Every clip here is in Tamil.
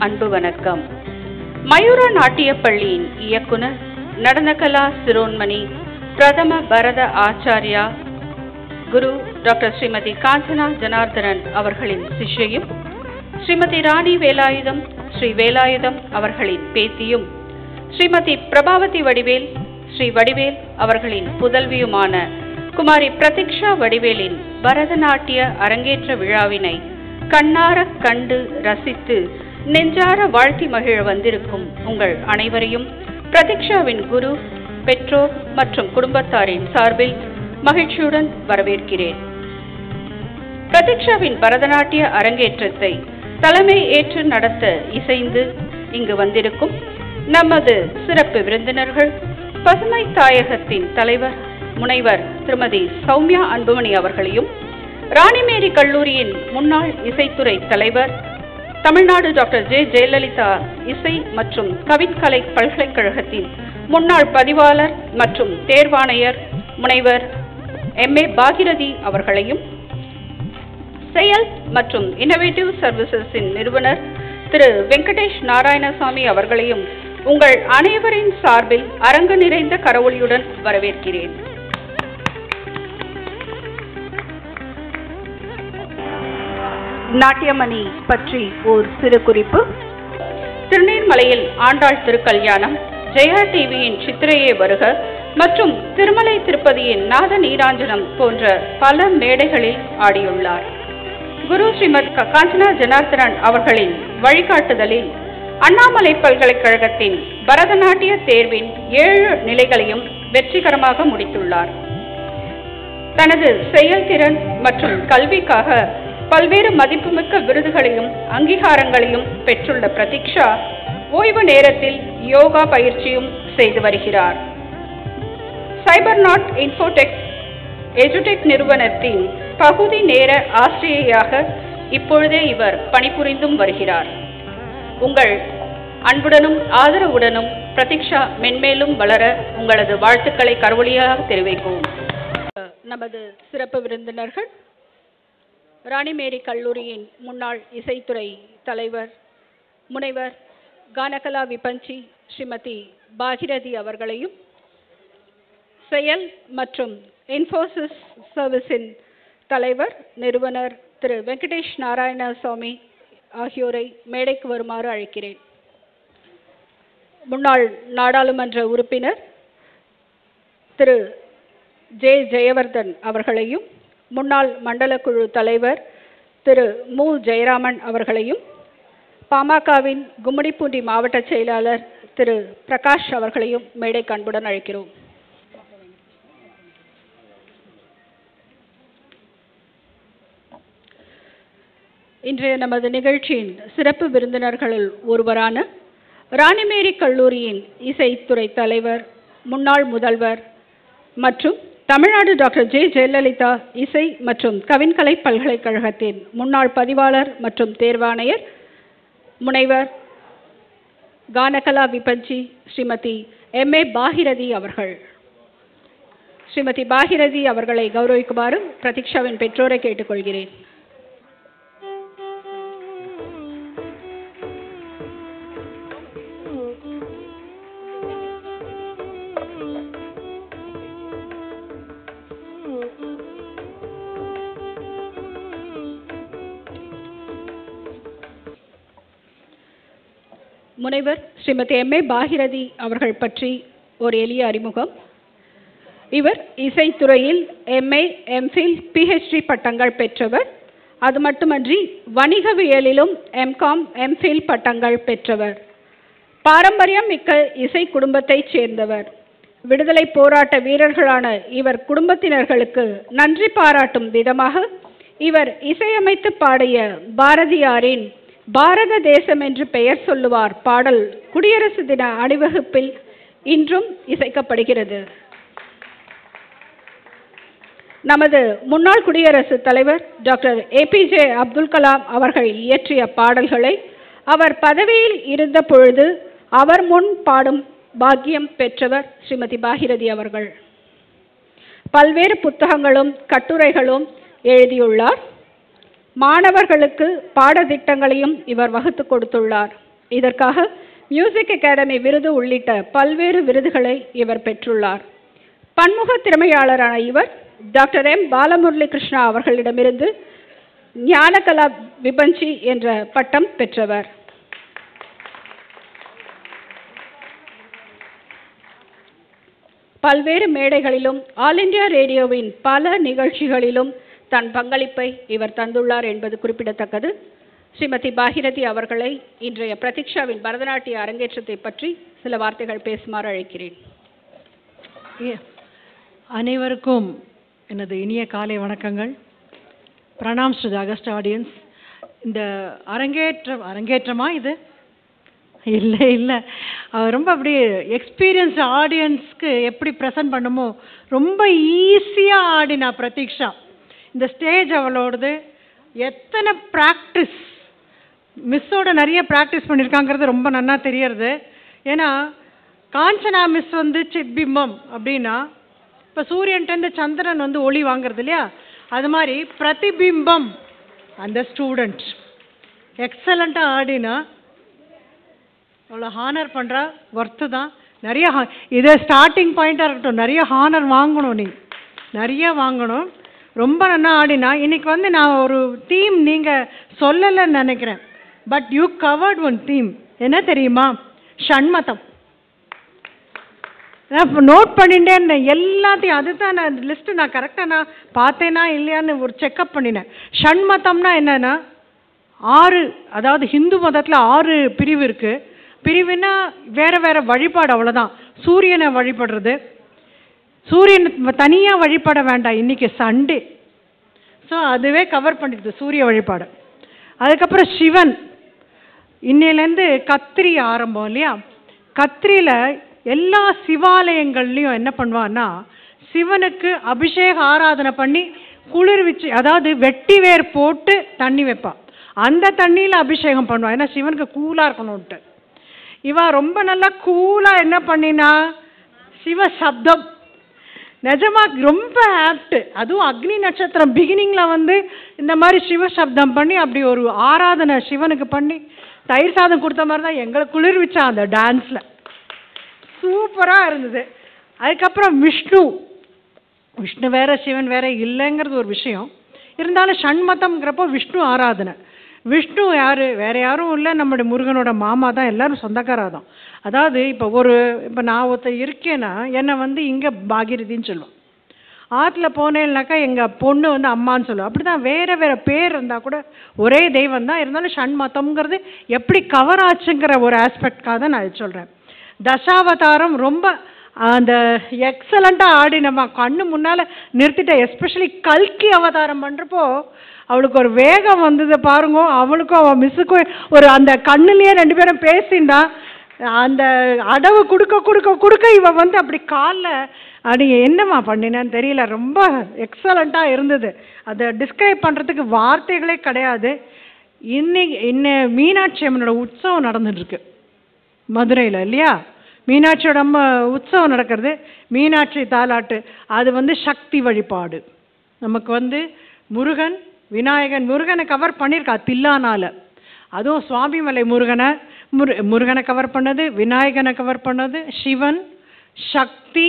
அன்பு வணக்கம். மயூர நாட்டிய பள்ளியின் இயக்குனர், நடனகலா சிரோன்மணி, பிரதம பரத ஆச்சாரியா குரு டாக்டர் ஸ்ரீமதி காஞ்சனா ஜனார்தனன் அவர்களின் சிஷ்யையும், ஸ்ரீமதி ராணி வேலாயுதம் ஸ்ரீ வேலாயுதம் அவர்களின் பேத்தியும், ஸ்ரீமதி பிரபாவதி வடிவேல் ஸ்ரீ வடிவேல் அவர்களின் புதல்வியுமான குமாரி பிரதீக்ஷா வடிவேலின் பரதநாட்டிய அரங்கேற்ற விழாவினை கண்ணார கண்டு ரசித்து நெஞ்சார வாழ்த்தி மகிழ வந்திருக்கும் உங்கள் அனைவரையும் பிரதீக்ஷாவின் குரு, பெற்றோர் மற்றும் குடும்பத்தாரின் சார்பில் மகிழ்ச்சியுடன் வரவேற்கிறேன். பிரதீக்ஷாவின் பரதநாட்டிய அரங்கேற்றத்தை தலைமை ஏற்று நடத்த இசைந்து இங்கு வந்திருக்கும் நமது சிறப்பு விருந்தினர்கள், பசுமை தாயகத்தின் தலைவர் முனைவர் திருமதி சௌமியா அன்புமணி அவர்களையும், ராணிமேரி கல்லூரியின் முன்னாள் இசைத்துறை தலைவர், தமிழ்நாடு டாக்டர் ஜே ஜெயலலிதா இசை மற்றும் கவின்கலை பல்கலைக்கழகத்தின் முன்னாள் பதிவாளர் மற்றும் தேர்வாணையர் முனைவர் MA பாகிரதி அவர்களையும், செயல் மற்றும் இன்னோவேட்டிவ் சர்வீசஸின் நிறுவனர் திரு வெங்கடேஷ் நாராயணசாமி அவர்களையும் உங்கள் அனைவரின் சார்பில் அரங்கு நிறைந்த கரவொலியுடன் வரவேற்கிறேன். நாட்டியமணி பற்றி ஓர் சிறு குறிப்பு. திருநீர்மலையில் ஆண்டாள் திருக்கல்யாணம், ஜெயா டிவியின் சித்திரையே வருக மற்றும் திருமலை திருப்பதியின் நாத நீராஞ்சனம் போன்ற பல மேடைகளில் ஆடியுள்ளார். குரு ஸ்ரீமத் காஞ்சனா ஜனார்தனன் அவர்களின் வழிகாட்டுதலில் அண்ணாமலை பல்கலைக்கழகத்தின் பரதநாட்டிய தேர்வின் 7 நிலைகளையும் வெற்றிகரமாக முடித்துள்ளார். தனது செயல்திறன் மற்றும் கல்விக்காக பல்வேறு மதிப்புமிக்க விருதுகளையும் அங்கீகாரங்களையும் பெற்றுள்ள பிரதீக்ஷா ஓய்வு நேரத்தில் யோகா பயிற்சியும் செய்து வருகிறார். சைபர்நாட் இன்ஃபோடெக் எஜுடெக் நிறுவனத்தின் பகுதி நேர ஆசிரியையாக இப்பொழுதே இவர் பணிபுரிந்தும் வருகிறார். உங்கள் அன்புடனும் ஆதரவுடனும் பிரதீக்ஷா மென்மேலும் வளர உங்களது வாழ்த்துக்களை கரவொலியாக தெரிவிக்கவும். நமது சிறப்பு விருந்தினர்கள், ராணிமேரி கல்லூரியின் முன்னாள் இசைத்துறை தலைவர் முனைவர் கானகலா விபஞ்சி ஸ்ரீமதி பாகிரதி அவர்களையும், செயல் மற்றும் இன்ஃபோசிஸ் சர்வீஸின் தலைவர் நிறுவனர் திரு வெங்கடேஷ் நாராயணசாமி ஆகியோரை மேடைக்கு வருமாறு அழைக்கிறேன். முன்னாள் நாடாளுமன்ற உறுப்பினர் திரு ஜே ஜெயவர்தன் அவர்களையும், முன்னாள் மண்டல குழு தலைவர் திரு மு ஜெயராமன் அவர்களையும், பாமகவின் கும்மிடிப்பூண்டி மாவட்ட செயலாளர் திரு பிரகாஷ் அவர்களையும் மேடைக்கு அன்புடன் அழைக்கிறோம். இன்றைய நமது நிகழ்ச்சியின் சிறப்பு விருந்தினர்களில் ஒருவரான ராணிமேரி கல்லூரியின் இசைத்துறை தலைவர், முன்னாள் முதல்வர் மற்றும் தமிழ்நாடு டாக்டர் ஜே ஜெயலலிதா இசை மற்றும் கவின்கலை பல்கலைக்கழகத்தின் முன்னாள் பதிவாளர் மற்றும் தேர்வாணையர் முனைவர் கானகலா விபஞ்சி ஸ்ரீமதி MA பாகிரதி அவர்கள். ஸ்ரீமதி பாகிரதி அவர்களை கௌரவிக்குமாறு பிரதீக்ஷாவின் பெற்றோரை கேட்டுக்கொள்கிறேன். முனைவர் ஸ்ரீமதி MA பாகிரதி அவர்கள் பற்றி ஒரு எளிய அறிமுகம். இவர் இசைத்துறையில் MA, MPhil, PhD பட்டங்கள் பெற்றவர். அது மட்டுமன்றி வணிகவியலிலும் MCom, MPhil பட்டங்கள் பெற்றவர். பாரம்பரியம் மிக்க இசை குடும்பத்தைச் சேர்ந்தவர். விடுதலை போராட்ட வீரர்களான இவர் குடும்பத்தினர்களுக்கு நன்றி பாராட்டும் விதமாக இவர் இசையமைத்து பாடிய பாரதியாரின் பாரத தேசம் என்று பெயர் சொல்லுவார் பாடல் குடியரசு தின அணிவகுப்பில் இன்றும் இசைக்கப்படுகிறது. நமது முன்னாள் குடியரசுத் தலைவர் டாக்டர் APJ அப்துல் கலாம் அவர்கள் இயற்றிய பாடல்களை அவர் பதவியில் இருந்த பொழுது அவர் முன் பாடும் பாக்கியம் பெற்றவர் ஸ்ரீமதி பாகிரதி அவர்கள். பல்வேறு புத்தகங்களும் கட்டுரைகளும் எழுதியுள்ளார். மாணவர்களுக்கு பாடத்திட்டங்களையும் இவர் வகுத்து கொடுத்துள்ளார். இதற்காக மியூசிக் அகாடமி விருது உள்ளிட்ட பல்வேறு விருதுகளை இவர் பெற்றுள்ளார். பன்முக திறமையாளரான இவர் டாக்டர் எம் பாலமுரளி கிருஷ்ணா அவர்களிடமிருந்து ஞானகலா விபஞ்சி என்ற பட்டம் பெற்றவர். பல்வேறு மேடைகளிலும் ஆல் இந்தியா ரேடியோவின் பல நிகழ்ச்சிகளிலும் தன் பங்களிப்பை இவர் தந்துள்ளார் என்பது குறிப்பிடத்தக்கது. ஸ்ரீமதி பாகிரதி அவர்களை இன்றைய பிரதீக்ஷாவின் பரதநாட்டிய அரங்கேற்றத்தை பற்றி சில வார்த்தைகள் பேசுமாறு அழைக்கிறேன். அனைவருக்கும் எனது இனிய காலை வணக்கங்கள். Pranams to the August audience. இந்த அரங்கேற்றமா இது? இல்லை, ரொம்ப அப்படி எக்ஸ்பீரியன்ஸ் ஆடியன்ஸ்க்கு எப்படி ப்ரெசன்ட் பண்ணுமோ ரொம்ப ஈஸியாக ஆடினா பிரதீக்ஷா. இந்த ஸ்டேஜ் அவளோடது. எத்தனை ப்ராக்டிஸ், மிஸ்ஸோட நிறைய ப்ராக்டிஸ் பண்ணியிருக்காங்கிறது ரொம்ப நல்லா தெரியறது. ஏன்னா காஞ்சனா மிஸ் வந்து சித்பிம்பம் அப்படின்னா, இப்போ சூரியன்ட்டு சந்திரன் வந்து ஒளி வாங்கிறது இல்லையா, அது மாதிரி பிரதிபிம்பம் அந்த ஸ்டூடெண்ட் எக்ஸலண்ட்டாக ஆடினா அவ்வளோ ஹானர் பண்ணுறா. ஒர்த்து தான். நிறைய இதே ஸ்டார்டிங் பாயிண்ட்டாக இருக்கட்டும், நிறைய ஹானர் வாங்கணும், நீ நிறைய வாங்கணும். ரொம்ப நல்லா ஆடினா. இன்னைக்கு வந்து நான் ஒரு தீம் நீங்கள் சொல்லலைன்னு நினைக்கிறேன், but you covered one theme. என்ன தெரியுமா? ஷண்மதம். நான் நோட் பண்ணிட்டே இருந்தேன் எல்லாத்தையும். அதுதான் நான் லிஸ்ட்டு நான் கரெக்டாக நான் பார்த்தேனா இல்லையான்னு ஒரு செக்கப் பண்ணினேன். ஷண்மதம்னா என்னன்னா 6, அதாவது ஹிந்து மதத்தில் 6 பிரிவு இருக்குது. பிரிவுனா வேறு வேறு வழிபாடு, அவ்வளோதான். சூரியனை வழிபடுறது, சூரியன் தனியாக வழிபட வேண்டாம், இன்றைக்கி சண்டே. ஸோ அதுவே கவர் பண்ணிடுது சூரிய வழிபாடு. அதுக்கப்புறம் சிவன். இன்னையிலேருந்து கத்திரி ஆரம்பம் இல்லையா? கத்திரியில் எல்லா சிவாலயங்கள்லேயும் என்ன பண்ணுவான்னா, சிவனுக்கு அபிஷேக ஆராதனை பண்ணி குளிர்விச்சு, அதாவது வெட்டி வேர் போட்டு தண்ணி வைப்பான். அந்த தண்ணியில் அபிஷேகம் பண்ணுவான், ஏன்னா சிவனுக்கு கூலாக இருக்கணும்ட்டு. இவா ரொம்ப நல்லா கூலாக என்ன பண்ணினா, சிவசப்தம். நிஜமா ரொம்ப ஆப்ட். அதுவும் அக்னி நட்சத்திரம் பிகினிங்கில் வந்து இந்த மாதிரி சிவசப்தம் பண்ணி அப்படி ஒரு ஆராதனை சிவனுக்கு பண்ணி தயிர் சாதம் கொடுத்த மாதிரி தான் எங்களை குளிர்விச்சா அந்த டான்ஸில். சூப்பராக இருந்தது. அதுக்கப்புறம் விஷ்ணு வேற சிவன் வேற இல்லைங்கிறது ஒரு விஷயம். இருந்தாலும் ஷண்மதம்ங்கிறப்போ விஷ்ணு ஆராதனை. விஷ்ணு யார்? வேறு யாரும் இல்லை, நம்முடைய முருகனோட மாமா தான். எல்லோரும் சொந்தக்காராக தான். அதாவது இப்போ நான் ஒருத்தர் இருக்கேன்னா என்னை வந்து இங்கே பாகிரதின்னு சொல்லுவோம். ஆற்றுல போனேன்னாக்கா எங்கள் பொண்ணு வந்து அம்மான்னு சொல்லுவோம். அப்படி தான் வேறு வேறு பேர் இருந்தால் கூட ஒரே தெய்வம் தான். இருந்தாலும் ஷண்மதம்ங்கிறது எப்படி கவர் ஆச்சுங்கிற ஒரு ஆஸ்பெக்ட்காக தான் நான் இது சொல்கிறேன். தசாவதாரம் ரொம்ப அந்த எக்ஸலண்ட்டாக ஆடி நம்ம கண்ணு முன்னால் நிறுத்திட்டேன். எஸ்பெஷலி கல்கி அவதாரம் பண்ணுறப்போ அவளுக்கு ஒரு வேகம் வந்தது பாருங்க. அவளுக்கும் அவள் மிஸ்ஸுக்கும் ஒரு அந்த கண்ணுலேயே 2 பேரும் பேசிண்டா. அந்த அடவு கொடுக்க இவன் வந்து அப்படி காலில் அப்படி என்னம்மா பண்ணினேன்னு தெரியல, ரொம்ப எக்ஸலண்ட்டாக இருந்தது. அதை டிஸ்கிரைப் பண்ணுறதுக்கு வார்த்தைகளே கிடையாது. இன்னைக்கு மீனாட்சி அம்மனோட உற்சவம் நடந்துட்டுருக்கு மதுரையில் இல்லையா? மீனாட்சியோட உற்சவம் நடக்கிறது. மீனாட்சி தாலாட்டு. அது வந்து சக்தி வழிபாடு. நமக்கு வந்து முருகன், விநாயகன். முருகனை கவர் பண்ணியிருக்கா தில்லானால. அதுவும் சுவாமிமலை முருகனை கவர் பண்ணது, விநாயகனை கவர் பண்ணது, சிவன், சக்தி.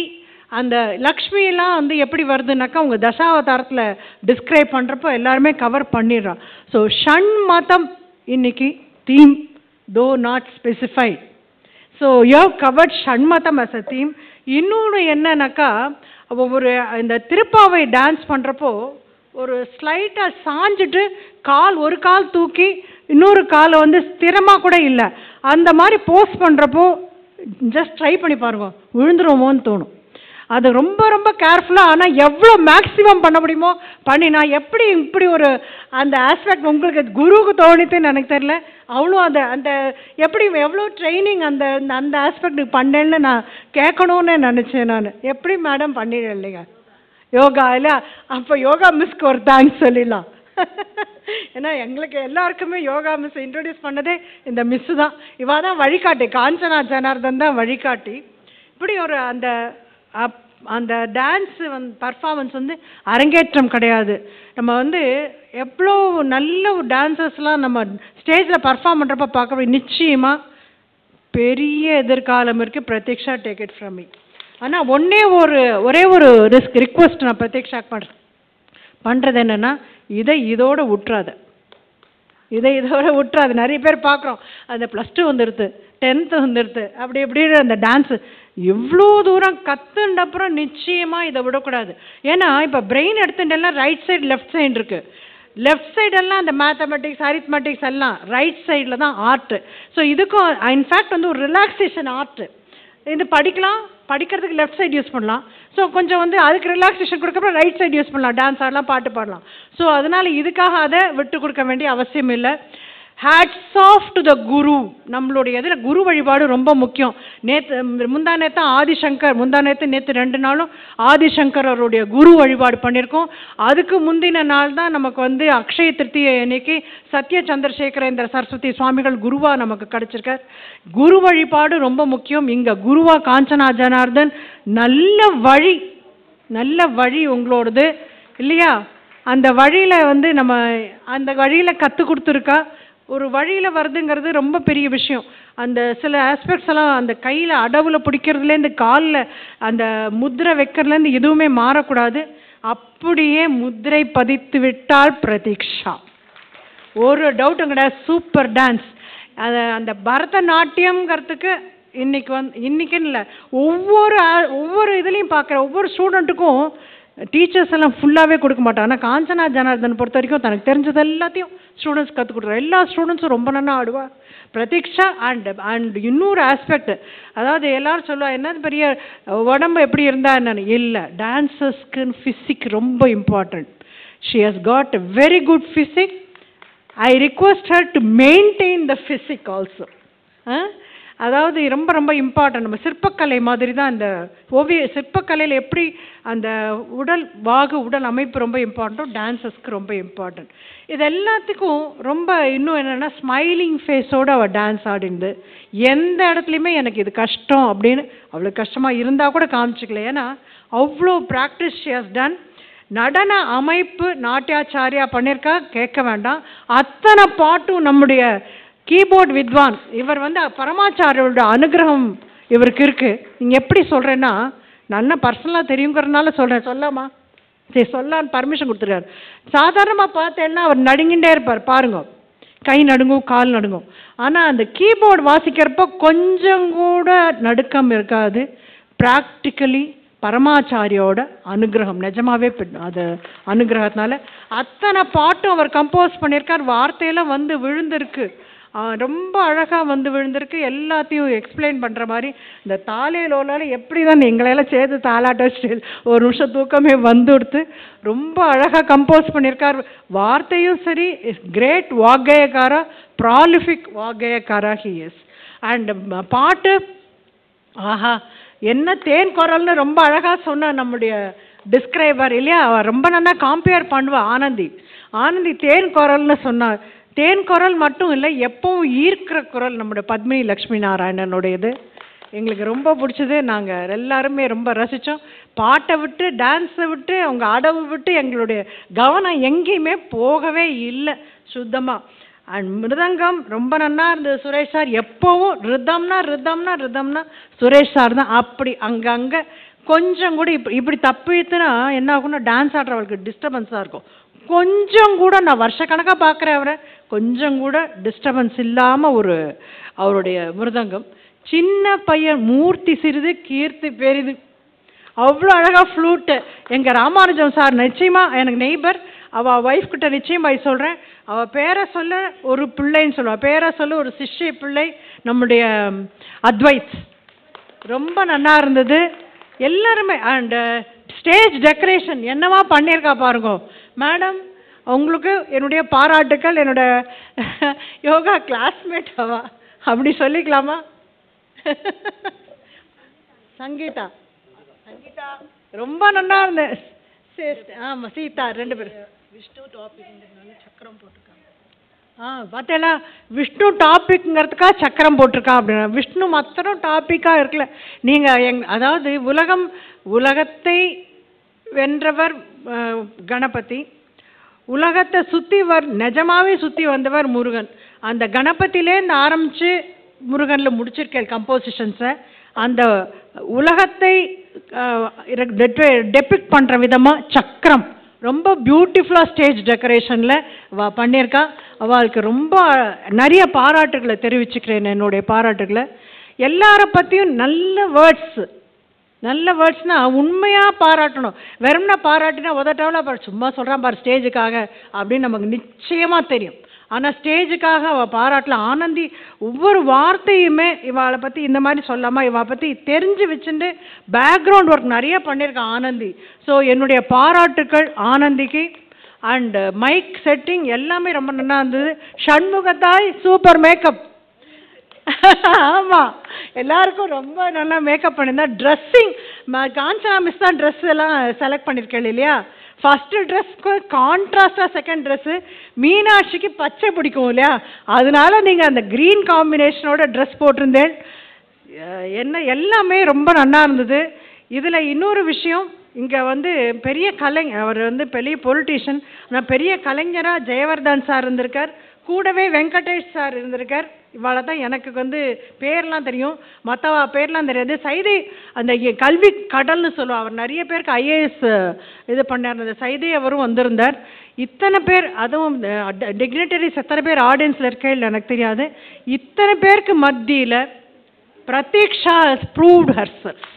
அந்த லக்ஷ்மியெல்லாம் வந்து எப்படி வருதுன்னாக்கா உங்கள் தசாவதாரத்தில் டிஸ்கிரைப் பண்ணுறப்போ எல்லாருமே கவர் பண்ணிடுறான். ஸோ ஷண்மதம் இன்னைக்கு theme, though not specified. So you have covered ஷண்மதம் அஸ் அ தீம். இன்னொன்று என்னன்னாக்கா, இந்த திருப்பாவை டான்ஸ் பண்ணுறப்போ ஒரு ஸ்லைட்டாக சாஞ்சிட்டு ஒரு கால் தூக்கி இன்னொரு காலை வந்து ஸ்திரமாக கூட இல்லை, அந்த மாதிரி போஸ்ட் பண்ணுறப்போ ஜஸ்ட் ட்ரை பண்ணி பாருங்க, விழுந்துருவோமோன்னு தோணும். அது ரொம்ப ரொம்ப கேர்ஃபுல்லாக. ஆனால் எவ்வளோ மேக்ஸிமம் பண்ண முடியுமோ பண்ணினா எப்படி இப்படி ஒரு அந்த ஆஸ்பெக்ட் உங்களுக்கு குருவுக்கு தோணித்துன்னு எனக்கு தெரியல. அவ்வளோ அந்த எப்படி எவ்வளோ ட்ரைனிங் அந்த அந்த ஆஸ்பெக்ட் பண்ணேன்னு நான் கேட்கணும்னு நினச்சேன். நான் எப்படி மேடம் பண்ணிடுறேன் இல்லைங்க யோகா இல்லை? அப்போ யோகா மிஸ்க்கு ஒரு தேங்க்ஸ் சொல்லிடலாம். ஏன்னா எங்களுக்கு எல்லாருக்குமே யோகா மிஸ் இன்ட்ரடியூஸ் பண்ணதே இந்த மிஸ்ஸு தான். இவா தான் வழிகாட்டி. காஞ்சனா ஜனார்தன் தான் வழிகாட்டி. இப்படி ஒரு அந்த டான்ஸு பர்ஃபார்மன்ஸ் வந்து அரங்கேற்றம் கிடையாது. நம்ம வந்து எவ்வளோ நல்ல ஒரு டான்ஸர்ஸ்லாம் நம்ம ஸ்டேஜில் பர்ஃபார்ம் பண்ணுறப்ப பார்க்க நிச்சயமாக பெரிய எதிர்காலம் இருக்குது. Pratiksha, take it from me. ஆனால் ஒரே ஒரு ரிக்வெஸ்ட் நான் பிரதீக்ஷா பண்ணுறது என்னென்னா, இதோட விட்டுறாத, இதோட விட்டுறாது. நிறைய பேர் பார்க்குறோம், அந்த +2 வந்துடுது, 10th வந்துடுது, அப்படி எப்படி அந்த டான்ஸு எவ்வளோ தூரம் கற்றுண்ட அப்புறம் நிச்சயமாக இதை விடக்கூடாது. ஏன்னா இப்போ பிரெயின் எடுத்துட்டெல்லாம் ரைட் சைடு லெஃப்ட் சைடு இருக்குது. லெஃப்ட் சைடெல்லாம் அந்த மேத்தமெட்டிக்ஸ் அரித்மெட்டிக்ஸ் எல்லாம், ரைட் சைடில் தான் ஆர்ட்டு. ஸோ இதுக்கும் இன்ஃபேக்ட் வந்து ஒரு ரிலாக்ஸேஷன் ஆர்ட்டு. இது படிக்கிறதுக்கு லெஃப்ட் சைடு யூஸ் பண்ணலாம். ஸோ கொஞ்சம் வந்து அதுக்கு ரிலாக்ஸேஷன் கொடுக்கறப்ப ரைட் சைடு யூஸ் பண்ணலாம், டான்ஸ் ஆடலாம், பாட்டு பாடலாம். ஸோ அதனால் இதுக்காக அதை விட்டு கொடுக்க வேண்டிய அவசியம் இல்லை. ஹேட்ஸ் ஆஃப் டு த குரு. நம்மளுடைய இதில் குரு வழிபாடு ரொம்ப முக்கியம். முந்தானேத்து ஆதிசங்கர், நேற்று 2 நாளும் ஆதிசங்கர் அவருடைய குரு வழிபாடு பண்ணியிருக்கோம். அதுக்கு முந்தின நாள் தான் நமக்கு வந்து அக்ஷய திருத்தியை அன்னைக்கு சத்ய சந்திரசேகரேந்திர சரஸ்வதி சுவாமிகள் குருவா நமக்கு கிடைச்சிருக்கார். குரு வழிபாடு ரொம்ப முக்கியம். இங்கே குருவா காஞ்சனா ஜனார்தன் நல்ல வழி உங்களோடது இல்லையா? அந்த வழியில் வந்து நம்ம அந்த வழியில் கற்றுக் கொடுத்துருக்கா. ஒரு வழியில் வருதுங்கிறது ரொம்ப பெரிய விஷயம். அந்த சில ஆஸ்பெக்ட்ஸ் எல்லாம் அந்த கையில் அடவில் பிடிக்கிறதுலேருந்து காலில் அந்த முத்திரை வைக்கிறதுலேருந்து எதுவுமே மாறக்கூடாது. அப்படியே முத்திரை பதித்து விட்டால் பிரதீக்ஷா, ஒரு டவுட்டும் கிடையாது. Super dance. அந்த பரதநாட்டியம்ங்கிறதுக்கு இன்னைக்குன்னு இல்லை, ஒவ்வொரு இதுலேயும் பார்க்குற ஒவ்வொரு ஸ்டூடெண்ட்டுக்கும் டீச்சர்ஸ் எல்லாம் ஃபுல்லாகவே கொடுக்க மாட்டாங்க. ஆனால் காஞ்சனா ஜனார்தன் பொறுத்த வரைக்கும் தனக்கு தெரிஞ்சது எல்லாத்தையும் ஸ்டூடெண்ட்ஸ் கற்றுக் கொடுக்குறாரு. எல்லா ஸ்டூடெண்ட்ஸும் ரொம்ப நல்லா ஆடுவா பிரதீக்ஷா. அண்ட் இன்னொரு ஆஸ்பெக்ட், அதாவது எல்லாரும் சொல்லுவா என்ன பெரிய உடம்பு எப்படி இருந்தா என்னன்னு. இல்லை, டான்ஸர்ஸ்க்கு ஃபிசிக் ரொம்ப important. She has got a very good physique. I request her to maintain the physique also. அதாவது ரொம்ப ரொம்ப இம்பார்ட்டன்ட். நம்ம சிற்பக்கலை மாதிரி தான் இந்த சிற்பக்கலையில் எப்படி அந்த உடல் அமைப்பு ரொம்ப இம்பார்ட்டன்ட், டான்ஸஸ்க்கு ரொம்ப இம்பார்ட்டன்ட். இது எல்லாத்துக்கும் ரொம்ப இன்னும் என்னென்னா ஸ்மைலிங் ஃபேஸோடு அவள் டான்ஸ் ஆடிந்து எந்த இடத்துலையுமே எனக்கு இது கஷ்டம் அப்படின்னு அவ்வளோ கஷ்டமாக இருந்தால் கூட காமிச்சிக்கல. ஏன்னா அவ்வளோ ப்ராக்டிஸ் ஷி ஹஸ் டன். நடன அமைப்பு நாட்டியாச்சாரியா பண்ணியிருக்கா, கேட்க வேண்டாம். அத்தனை பாட்டும் நம்முடைய கீபோர்ட் வித்வான் இவர் வந்து பரமாச்சாரியோட அனுகிரகம் இவருக்கு இருக்குது. நீங்கள் எப்படி சொல்கிறேன்னா, நல்லா பர்சனலாக தெரியுங்கிறதுனால சொல்கிறேன். சொல்லாமா? சரி, சொல்லான்னு பர்மிஷன் கொடுத்துருக்காரு. சாதாரணமாக பார்த்தேன்னா அவர் நடுங்கிட்டே இருப்பார் பாருங்க, கை நடுங்கும், கால் நடுங்கும். ஆனால் அந்த கீபோர்டு வாசிக்கிறப்போ கொஞ்சம் கூட நடுக்கம் இருக்காது. ப்ராக்டிக்கலி பரமாச்சாரியோட அனுகிரகம், நிஜமாவே அது அனுகிரகத்தினால அத்தனை பாட்டும் அவர் கம்போஸ் பண்ணியிருக்கார். வார்த்தையெல்லாம் வந்து விழுந்திருக்கு, ரொம்ப அழகாக வந்து விழுந்திருக்கு. எல்லாத்தையும் எக்ஸ்பிளைன் பண்ணுற மாதிரி இந்த தாலேலோலால் எப்படி தான் எங்களையெல்லாம் சேர்த்து தாலாட்ட வச்சு ஒரு நிமிஷம் தூக்கமே வந்துடுத்து. ரொம்ப அழகாக கம்போஸ் பண்ணியிருக்கார். வார்த்தையும் சரி, கிரேட் வாగ్గேயக்காரா, ப்ராலிஃபிக் வாగ్గேயக்காரா ஹி இஸ். அண்ட் பாட்டு ஆஹா என்ன தேன் குரல்னு ரொம்ப அழகாக சொன்ன நம்முடைய டிஸ்கிரைபர் இல்லையா? ரொம்ப நல்லா காம்பேர் பண்ணுவா ஆனந்தி தேன் குரல்னு சொன்னார். தேன் குரல் மட்டும் இல்லை, எப்பவும் ஈர்க்கிற குரல் நம்முடைய பத்மினி லக்ஷ்மி நாராயணனுடையது. எங்களுக்கு ரொம்ப பிடிச்சது. நாங்கள் எல்லாருமே ரொம்ப ரசித்தோம். பாட்டை விட்டு, டான்ஸை விட்டு, அவங்க அடவு விட்டு எங்களுடைய கவனம் எங்கேயுமே போகவே இல்லை சுத்தமாக. அண்ட் மிருதங்கம் ரொம்ப நல்லா இருந்தது. சுரேஷ் சார் எப்போவும் ரிதம்னா சுரேஷ் சார் தான். அப்படி அங்கங்கே கொஞ்சம் கூட இப்படி தப்பித்துனா என்ன ஆகும்னா, டான்ஸ் ஆடுறவங்களுக்கு டிஸ்டர்பன்ஸாக இருக்கும். கொஞ்சம் கூட நான் வருஷக்கணக்காக பார்க்குறேன் அவரை, கொஞ்சம் கூட டிஸ்டர்பன்ஸ் இல்லாமல் அவருடைய மிருதங்கம். சின்ன பையன், மூர்த்தி சிறிது கீர்த்தி பெரிது, அவ்வளோ அழகாக ஃப்ளூட்டு. எங்கள் ராமானுஜம் சார் நிச்சயமாக எனக்கு நெய்பர், அவள் ஒய்ஃப் கிட்ட நிச்சயமாக சொல்கிறேன். அவள் பேரை சொல்ல ஒரு பிள்ளைன்னு சொல்லுவாள், பேரை சொல்ல ஒரு சிஷ்ய பிள்ளை நம்முடைய அத்வைத். ரொம்ப நல்லா இருந்தது எல்லாருமே. அண்ட் ஸ்டேஜ் டெக்கரேஷன் என்னவா பண்ணியிருக்கா பாருங்க மேடம். உங்களுக்கு என்னுடைய பாராட்டுக்கள். என்னோட யோகா கிளாஸ்மேட் அவா, அப்படி சொல்லிக்கலாமா? சங்கீதா ரொம்ப நல்லா இருந்தேன். ஆமாம், சீதா 2 பேரும். விஷ்ணு டாபிக் சக்கரம் போட்டிருக்காங்க. பார்த்தேலாம், விஷ்ணு டாபிக்ங்கிறதுக்காக சக்கரம் போட்டிருக்கா அப்படின்னா, விஷ்ணு மாத்திரம் டாப்பிக்காக இருக்கல. நீங்கள் அதாவது உலகத்தை வென்றவர் கணபதி, உலகத்தை நிஜமாவே சுற்றி வந்தவர் முருகன். அந்த கணபதியிலேருந்து ஆரம்பித்து முருகனில் முடிச்சிருக்கேன் கம்போசிஷன்ஸை. அந்த உலகத்தை டெபிக்ட் பண்ணுற விதமாக சக்கரம் ரொம்ப பியூட்டிஃபுல்லாக ஸ்டேஜ் டெக்கரேஷனில் பண்ணியிருக்கா. அவளுக்கு ரொம்ப நிறைய பாராட்டுகளை தெரிவிச்சுக்கிறேன், என்னுடைய பாராட்டுகளை. எல்லாரை பற்றியும் நல்ல வேர்ட்ஸ்னால் உண்மையாக பாராட்டணும். வெறும்னா பாராட்டினா உதட்டாவில் பாரு சும்மா சொல்கிறான் பாரு ஸ்டேஜுக்காக அப்படின்னு நமக்கு நிச்சயமாக தெரியும். ஆனால் ஸ்டேஜுக்காக அவள் பாராட்டல. ஆனந்தி ஒவ்வொரு வார்த்தையுமே இவளை பற்றி இந்த மாதிரி சொல்லாமல் இவளை பற்றி தெரிஞ்சு வச்சுட்டு பேக்ரவுண்ட் ஒர்க் நிறைய பண்ணியிருக்கான் ஆனந்தி. ஸோ என்னுடைய பாராட்டுக்கள் ஆனந்திக்கு. அண்ட் மைக் செட்டிங் எல்லாமே ரொம்ப நல்லா இருந்தது. ஷண்முகத்தாய் சூப்பர் மேக்கப். ஆமாம், எல்லாருக்கும் ரொம்ப நல்லா மேக்கப் பண்ணியிருந்தா. ட்ரெஸ்ஸிங் காஞ்சனா மிஸ் தான் ட்ரெஸ் எல்லாம் செலக்ட் பண்ணியிருக்கேன் இல்லையா. ஃபஸ்ட்டு ட்ரெஸ்க்கு கான்ட்ராஸ்டாக செகண்ட் ட்ரெஸ்ஸு. மீனாட்சிக்கு பச்சை பிடிக்கும் இல்லையா, அதனால நீங்கள் அந்த க்ரீன் காம்பினேஷனோட ட்ரெஸ் போட்டிருந்தேன். என்ன எல்லாமே ரொம்ப நல்லா இருந்தது. இதில் இன்னொரு விஷயம், இங்கே பெரிய அவர் பெரிய பொலிட்டீஷியன், ஆனால் பெரிய கலைஞராக ஜெயவர்தன் சார் இருந்திருக்கார், கூடவே வெங்கடேஷ் சார் இருந்திருக்கார். இவாளை தான் எனக்கு பேர்லாம் தெரியும், மற்றவா பேர்லாம் தெரியாது. சைதை அந்த கல்வி கடல்னு சொல்லுவோம், அவர் நிறைய பேருக்கு ஐஏஎஸ் இது பண்ணார். அந்த சைதை அவரும் வந்திருந்தார். இத்தனை பேர், அதுவும் டிக்னிட்டரிஸ் எத்தனை பேர் ஆடியன்ஸில் இருக்கேன் எனக்கு தெரியாது. இத்தனை பேருக்கு மத்தியில் பிரதீக்ஷா ப்ரூவ்ட் ஹர்செல்ஃப்.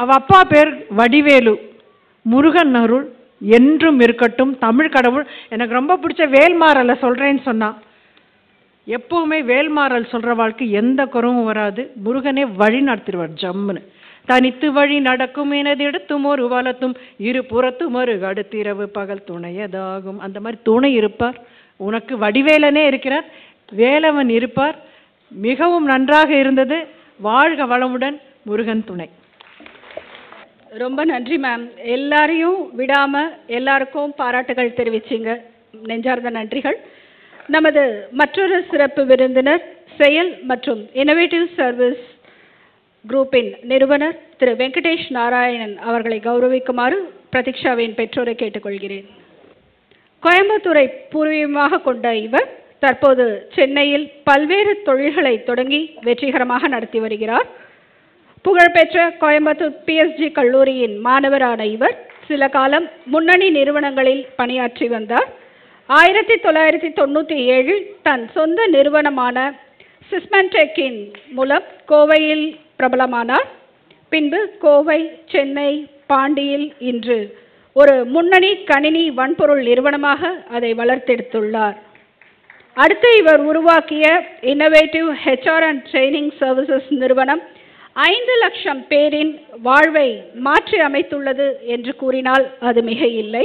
அவள் அப்பா பேர் வடிவேலு. முருகன் அருள் என்றும் இருக்கட்டும். தமிழ் கடவுள். எனக்கு ரொம்ப பிடிச்ச வேல்மாறலை சொல்கிறேன்னு சொன்னான். எப்போவுமே வேல்மாறல் சொல்கிற வாழ்க்கை எந்த குறவும் வராது. முருகனே வழி நடத்திடுவார் ஜம்முன்னு. தனித்து வழி நடக்கும் எனது எடுத்தும் ஒரு வளத்தும் இரு புறத்தும் ஒரு அடுத்திரவு பகல் துணையதாகும். அந்த மாதிரி துணை இருப்பார். உனக்கு வடிவேலனே இருக்கிறார், வேலவன் இருப்பார். மிகவும் நன்றாக இருந்தது. வாழ்க வளமுடன். முருகன் துணை. ரொம்ப நன்றி மேம். எல்லாரையும் விடாமல் எல்லாருக்கும் பாராட்டுகள் தெரிவிச்சிங்க. நெஞ்சார்ந்த நன்றிகள். நமது மற்றொரு சிறப்பு விருந்தினர் செயல் மற்றும் இன்னோவேட்டிவ் சர்வீஸ் குரூப்பின் நிறுவனர் திரு வெங்கடேஷ் நாராயணன் அவர்களை கௌரவிக்குமாறு பிரதீக்ஷாவின் பெற்றோரை கேட்டுக்கொள்கிறேன். கோயம்புத்தூரை பூர்வீகமாக கொண்ட இவர் தற்போது சென்னையில் பல்வேறு தொழில்களை தொடங்கி வெற்றிகரமாக நடத்தி வருகிறார். புகழ்பெற்ற கோயம்புத்தூர் பிஎஸ்ஜி கல்லூரியின் மாணவரான இவர் சில காலம் முன்னணி நிறுவனங்களில் பணியாற்றி வந்தார். 1997 தன் சொந்த நிறுவனமான சிஸ்மென்டெக்கின் மூலம் கோவையில் பிரபலமானார். பின்பு கோவை, சென்னை, பாண்டியில் இன்று ஒரு முன்னணி கணினி வன்பொருள் நிறுவனமாக அதை வளர்த்தெடுத்துள்ளார். அடுத்து இவர் உருவாக்கிய innovative HR and training services நிறுவனம் 5 லட்சம் பேரின் வாழ்வை மாற்றி அமைத்துள்ளது என்று கூறினால் அது மிக இல்லை.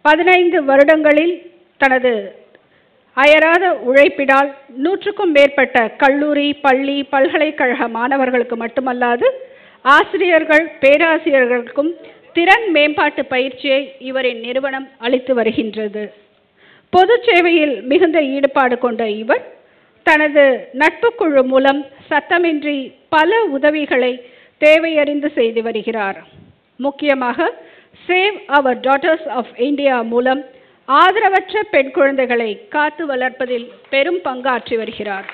15 வருடங்களில் தனது அயராத உழைப்பினால் 100க்கும் மேற்பட்ட கல்லூரி, பள்ளி, பல்கலைக்கழக மாணவர்களுக்கு மட்டுமல்லாது ஆசிரியர்கள், பேராசிரியர்களுக்கும் திறன் மேம்பாட்டு பயிற்சியை இவரின் நிறுவனம் அளித்து வருகின்றது. பொது சேவையில் மிகுந்த ஈடுபாடு கொண்ட இவர் தனது நட்புக்குழு மூலம் சத்தமின்றி பல உதவிகளை தேவையறிந்து செய்து வருகிறார். முக்கியமாக save our daughters of India மூலம் ஆதரவற்ற பெண் குழந்தைகளை காத்து வளர்ப்பதில் பெரும் பங்காற்றி வருகிறார்.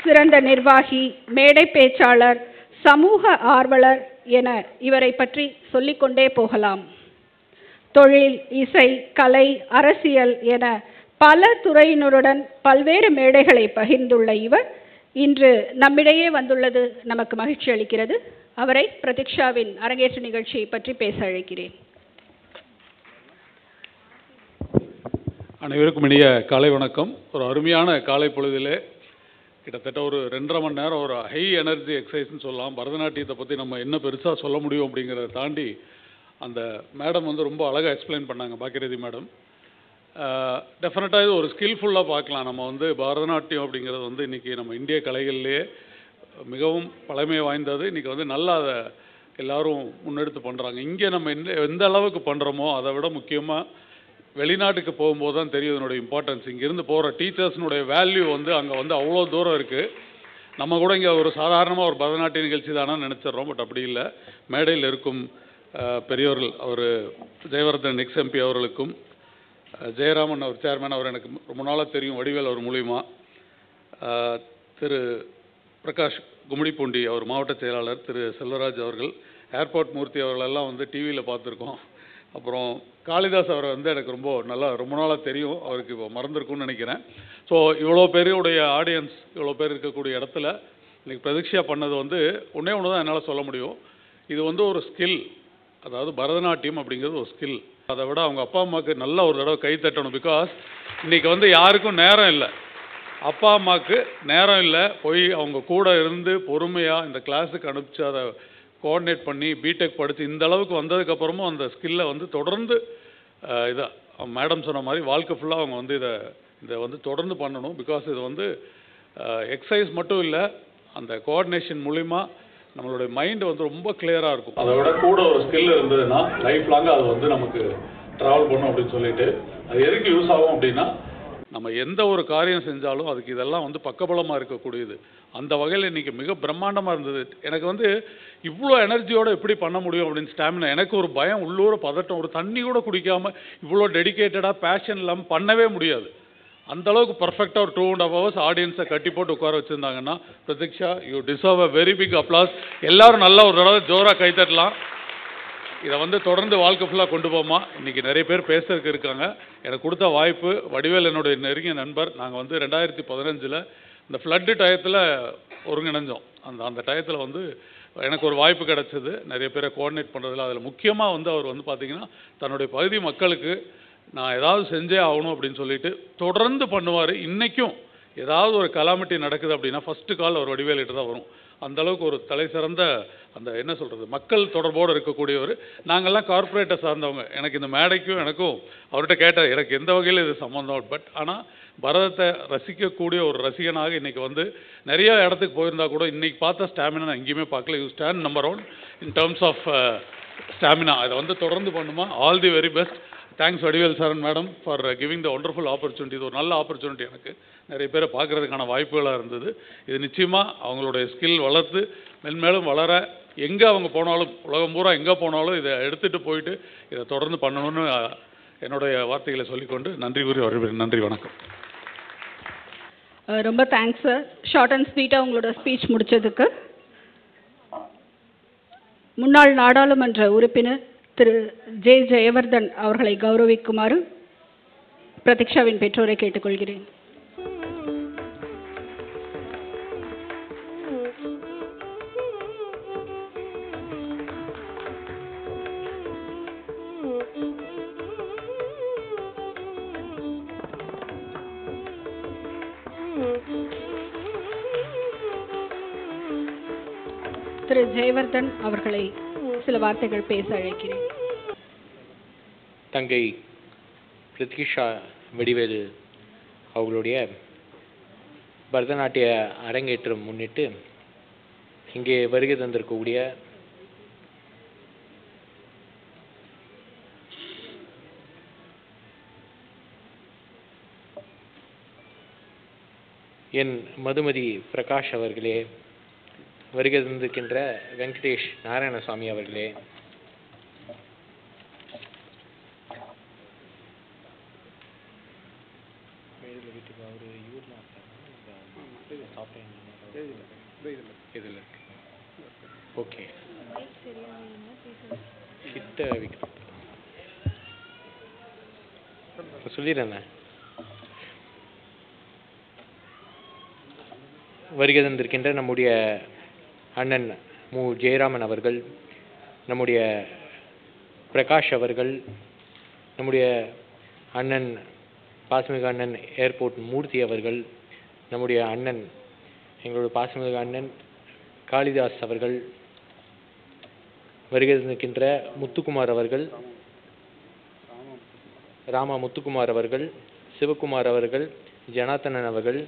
சிறந்த நிர்வாகி, மேடை பேச்சாளர், சமூக ஆர்வலர் என இவரை பற்றி சொல்லிக்கொண்டே போகலாம். தொழில், இசை, கலை, அரசியல் என பல துறையினருடன் பல்வேறு மேடைகளை பகிர்ந்துள்ள இவர் இன்று நம்மிடையே வந்துள்ளது நமக்கு மகிழ்ச்சி அளிக்கிறது. அவரை பிரதீக்ஷாவின் அரங்கேற்ற நிகழ்ச்சியை பற்றி பேச அழைக்கிறேன். அனைவருக்கும் இனிய காலை வணக்கம். ஒரு அருமையான காலை பொழுதிலே கிட்டத்தட்ட ஒரு 2.5 மணி நேரம் ஒரு ஹை எனர்ஜி எக்ஸசைஸ்ன்னு சொல்லலாம். பரதநாட்டியத்தை பற்றி நம்ம என்ன பெருசாக சொல்ல முடியும் அப்படிங்கிறத தாண்டி அந்த மேடம் ரொம்ப அழகாக எக்ஸ்பிளைன் பண்ணாங்க, பாக்கியரதி மேடம். டெஃபினட்டாக இது ஒரு ஸ்கில்ஃபுல்லாக பார்க்கலாம். நம்ம பரதநாட்டியம் அப்படிங்கிறது இன்றைக்கி நம்ம இந்திய கலைகள்லேயே மிகவும் பழமை வாய்ந்தது. இன்றைக்கி நல்லா அதை எல்லோரும் முன்னெடுத்து பண்ணுறாங்க. இங்கே நம்ம எந்த அளவுக்கு பண்ணுறோமோ அதை விட முக்கியமாக வெளிநாட்டுக்கு போகும்போது தான் தெரியும் இதனுடைய இம்பார்ட்டன்ஸ். இங்கேருந்து போகிற டீச்சர்ஸ்னுடைய வேல்யூ அங்கே அவ்வளோ தூரம் இருக்குது. நம்ம கூட இங்கே ஒரு சாதாரணமாக ஒரு பரதநாட்டிய நிகழ்ச்சி தானே நினச்சிட்றோம். பட் அப்படி இல்லை. மேடையில் இருக்கும் பெரியவர்கள், அவர் ஜெயவர்தன் எக்ஸ் MP அவர்களுக்கும், ஜெயராமன் அவர் சேர்மேன், அவர் எனக்கு ரொம்ப நாளாக தெரியும் வடிவேல் அவர் மூலிமா. திரு பிரகாஷ் கும்மிடிப்பூண்டி அவர் மாவட்ட செயலாளர், திரு செல்வராஜ் அவர்கள், ஏர்போர்ட் மூர்த்தி அவர்களெல்லாம் வந்து டிவியில் பார்த்துருக்கோம். அப்புறம் காளிதாஸ் அவரை வந்து எனக்கு ரொம்ப நாளாக தெரியும், அவருக்கு இப்போ மறந்துருக்கும்னு நினைக்கிறேன். ஸோ இவ்வளோ பேருடைய ஆடியன்ஸ், இவ்வளோ பேர் இருக்கக்கூடிய இடத்துல இன்றைக்கி பிரதீக்ஷா பண்ணது வந்து ஒன்றே ஒன்று தான் என்னால் சொல்ல முடியும். இது வந்து ஒரு ஸ்கில், அதாவது பரதநாட்டியம் அப்படிங்கிறது ஒரு ஸ்கில். அதை விட அவங்க அப்பா அம்மாவுக்கு நல்ல ஒரு தடவை கை தட்டணும். பிகாஸ் இன்றைக்கி வந்து யாருக்கும் நேரம் இல்லை, அப்பா அம்மாவுக்கு நேரம் இல்லை, போய் அவங்க கூட இருந்து பொறுமையாக இந்த கிளாஸுக்கு அனுப்பிச்சு அதை கோஆர்டினேட் பண்ணி பிடெக் படித்து இந்த அளவுக்கு வந்ததுக்கப்புறமும் அந்த ஸ்கில்லை வந்து தொடர்ந்து இதை மேடம் சொன்ன மாதிரி வாழ்க்கை ஃபுல்லாக அவங்க வந்து இதை வந்து தொடர்ந்து பண்ணணும். பிகாஸ் இது வந்து எக்ஸசைஸ் மட்டும் இல்லை, அந்த கோஆர்டினேஷன் மூலிமா நம்மளுடைய மைண்டு வந்து ரொம்ப கிளியராக இருக்கும். அதை விட கூட ஒரு ஸ்கில் இருந்ததுன்னா லைஃப் லாங்காக அது வந்து நமக்கு ட்ராவல் பண்ணும் அப்படின்னு சொல்லிட்டு, அது எதுக்கு யூஸ் ஆகும் அப்படின்னா, நம்ம எந்த ஒரு காரியம் செஞ்சாலும் அதுக்கு இதெல்லாம் வந்து பக்கபலமாக இருக்கக்கூடியது. அந்த வகையில் இன்றைக்கி மிக பிரம்மாண்டமாக இருந்தது. எனக்கு வந்து இவ்வளோ எனர்ஜியோடு எப்படி பண்ண முடியும் அப்படின்னு ஸ்டாமினா, எனக்கு ஒரு பயம், உள்ளூர பதட்டம், ஒரு தண்ணி கூட குடிக்காமல் இவ்வளோ டெடிக்கேட்டடாக பேஷன் இல்லாமல் பண்ணவே முடியாது. அந்தளவுக்கு பர்ஃபெக்டாக ஒரு 2.5 hours ஆடியன்ஸை கட்டி போட்டு உட்கார வச்சுருந்தாங்கன்னா, Pratiksha you deserve a very big applause. எல்லோரும் நல்லா ஒரு தடவை ஜோராக கைத்தட்டலாம். இதை வந்து தொடர்ந்து வாழ்க்கை ஃபுல்லாக கொண்டு போமா. இன்றைக்கி நிறைய பேர் பேசுறதுக்கு இருக்காங்க. எனக்கு கொடுத்த வாய்ப்பு, வடிவேல் என்னுடைய நெருங்கிய நண்பர். நாங்கள் வந்து 2015 இந்த ஃப்ளட்டு டயத்தில் ஒருங்கிணைஞ்சோம். அந்த டயத்தில் வந்து எனக்கு ஒரு வாய்ப்பு கிடச்சிது நிறைய பேரை கோஆர்டினேட் பண்ணுறதுல. அதில் முக்கியமாக வந்து அவர் வந்து பார்த்திங்கன்னா தன்னுடைய பகுதி மக்களுக்கு நான் ஏதாவது செஞ்சே ஆகணும் அப்படின்னு சொல்லிட்டு தொடர்ந்து பண்ணுவார். இன்றைக்கும் ஏதாவது ஒரு கலாமிட்டி நடக்குது அப்படின்னா ஃபஸ்ட்டு கால் அவர் வடிவேலிட்டு தான் வரும். அந்தளவுக்கு ஒரு தலை சிறந்த அந்த என்ன சொல்கிறது மக்கள் தொடர்போடு இருக்கக்கூடியவர். நாங்கள்லாம் கார்ப்பரேட்டை சார்ந்தவங்க. எனக்கு இந்த மேடைக்கும் எனக்கும் அவர்கிட்ட கேட்டார் எனக்கு எந்த வகையில் இது சம்மந்தம். பட் ஆனால் பரதத்தை ரசிக்கக்கூடிய ஒரு ரசிகனாக இன்றைக்கி வந்து நிறைய இடத்துக்கு போயிருந்தா கூட இன்றைக்கி பார்த்த ஸ்டாமினா நான் எங்கேயுமே பார்க்கல. You stand number 1 in terms of stamina. அதை வந்து தொடர்ந்து பண்ணுமா. All the very best. Thanks Vadivel sir and madam for giving the wonderful opportunity. இது ஒரு நல்ல ஆப்பர்ச்சுனிட்டி. எனக்கு நிறைய பேரை பார்க்குறதுக்கான வாய்ப்புகளாக இருந்தது. இது நிச்சயமாக அவங்களுடைய ஸ்கில் வளர்த்து மென்மேலும் வளர, எங்கே அவங்க போனாலும் உலகம் பூரா எங்கே போனாலும் இதை எடுத்துகிட்டு போயிட்டு இதை தொடர்ந்து பண்ணணும்னு என்னுடைய வார்த்தைகளை சொல்லிக்கொண்டு நன்றி கூறி வருகிறேன். நன்றி, வணக்கம். ரொம்ப தேங்க்ஸ் சார், ஷார்ட் அண்ட் ஸ்வீட்டாக உங்களோட ஸ்பீச் முடித்ததுக்கு. முன்னாள் நாடாளுமன்ற உறுப்பினர் திரு ஜெயவர்தன் அவர்களை கௌரவிக்குமாறு பிரதீக்ஷாவின் பெற்றோரை கேட்டுக்கொள்கிறேன். திரு ஜெயவர்தன் அவர்களை சில வார்த்தைகள் பேச அழைக்கிறேன். தங்கை பிரதீக்ஷா வடிவேலு அவர்களுடைய பரதநாட்டிய அரங்கேற்றம் முன்னிட்டு இங்கே வருகை தந்திருக்கக்கூடிய என் மதுமதி பிரகாஷ் அவர்களே, வருகை தந்திருக்கின்ற வெங்கடேஷ் நாராயணசாமி அவர்களே, ஓகே கிட்ட சொல்லிடுறேன். வருகை தந்திருக்கின்ற நம்முடைய அண்ணன் மு ஜெயராமன் அவர்கள், நம்முடைய பிரகாஷ் அவர்கள், நம்முடைய அண்ணன் பாசமிகு அண்ணன் ஏர்போர்ட் மூர்த்தி அவர்கள், நம்முடைய அண்ணன் எங்களோட பாசமிகு அண்ணன் காளிதாஸ் அவர்கள், வருகை தந்திருக்கின்ற முத்துக்குமார் அவர்கள், ராமா முத்துக்குமார் அவர்கள், சிவகுமார் அவர்கள், ஜனார்த்தனன் அவர்கள்,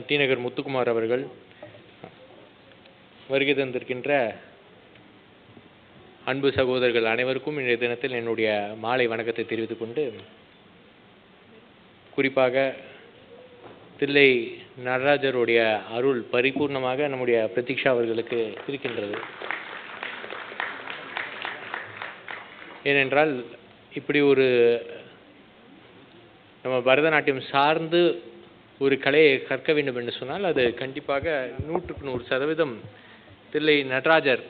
டி நகர் முத்துக்குமார் அவர்கள், வருகை தந்திருக்கின்ற அன்பு சகோதரர்கள் அனைவருக்கும் இன்றைய தினத்தில் என்னுடைய மாலை வணக்கத்தை தெரிவித்துக் கொண்டு, குறிப்பாக தில்லை நடராஜருடைய அருள் பரிபூர்ணமாக நம்முடைய பிரதீக்ஷா அவர்களுக்கு இருக்கின்றது. ஏனென்றால் இப்படி ஒரு நம்ம பரதநாட்டியம் சார்ந்து ஒரு கலையை கற்க வேண்டும் என்று சொன்னால் அது கண்டிப்பாக 100% தில்லை நடராஜர்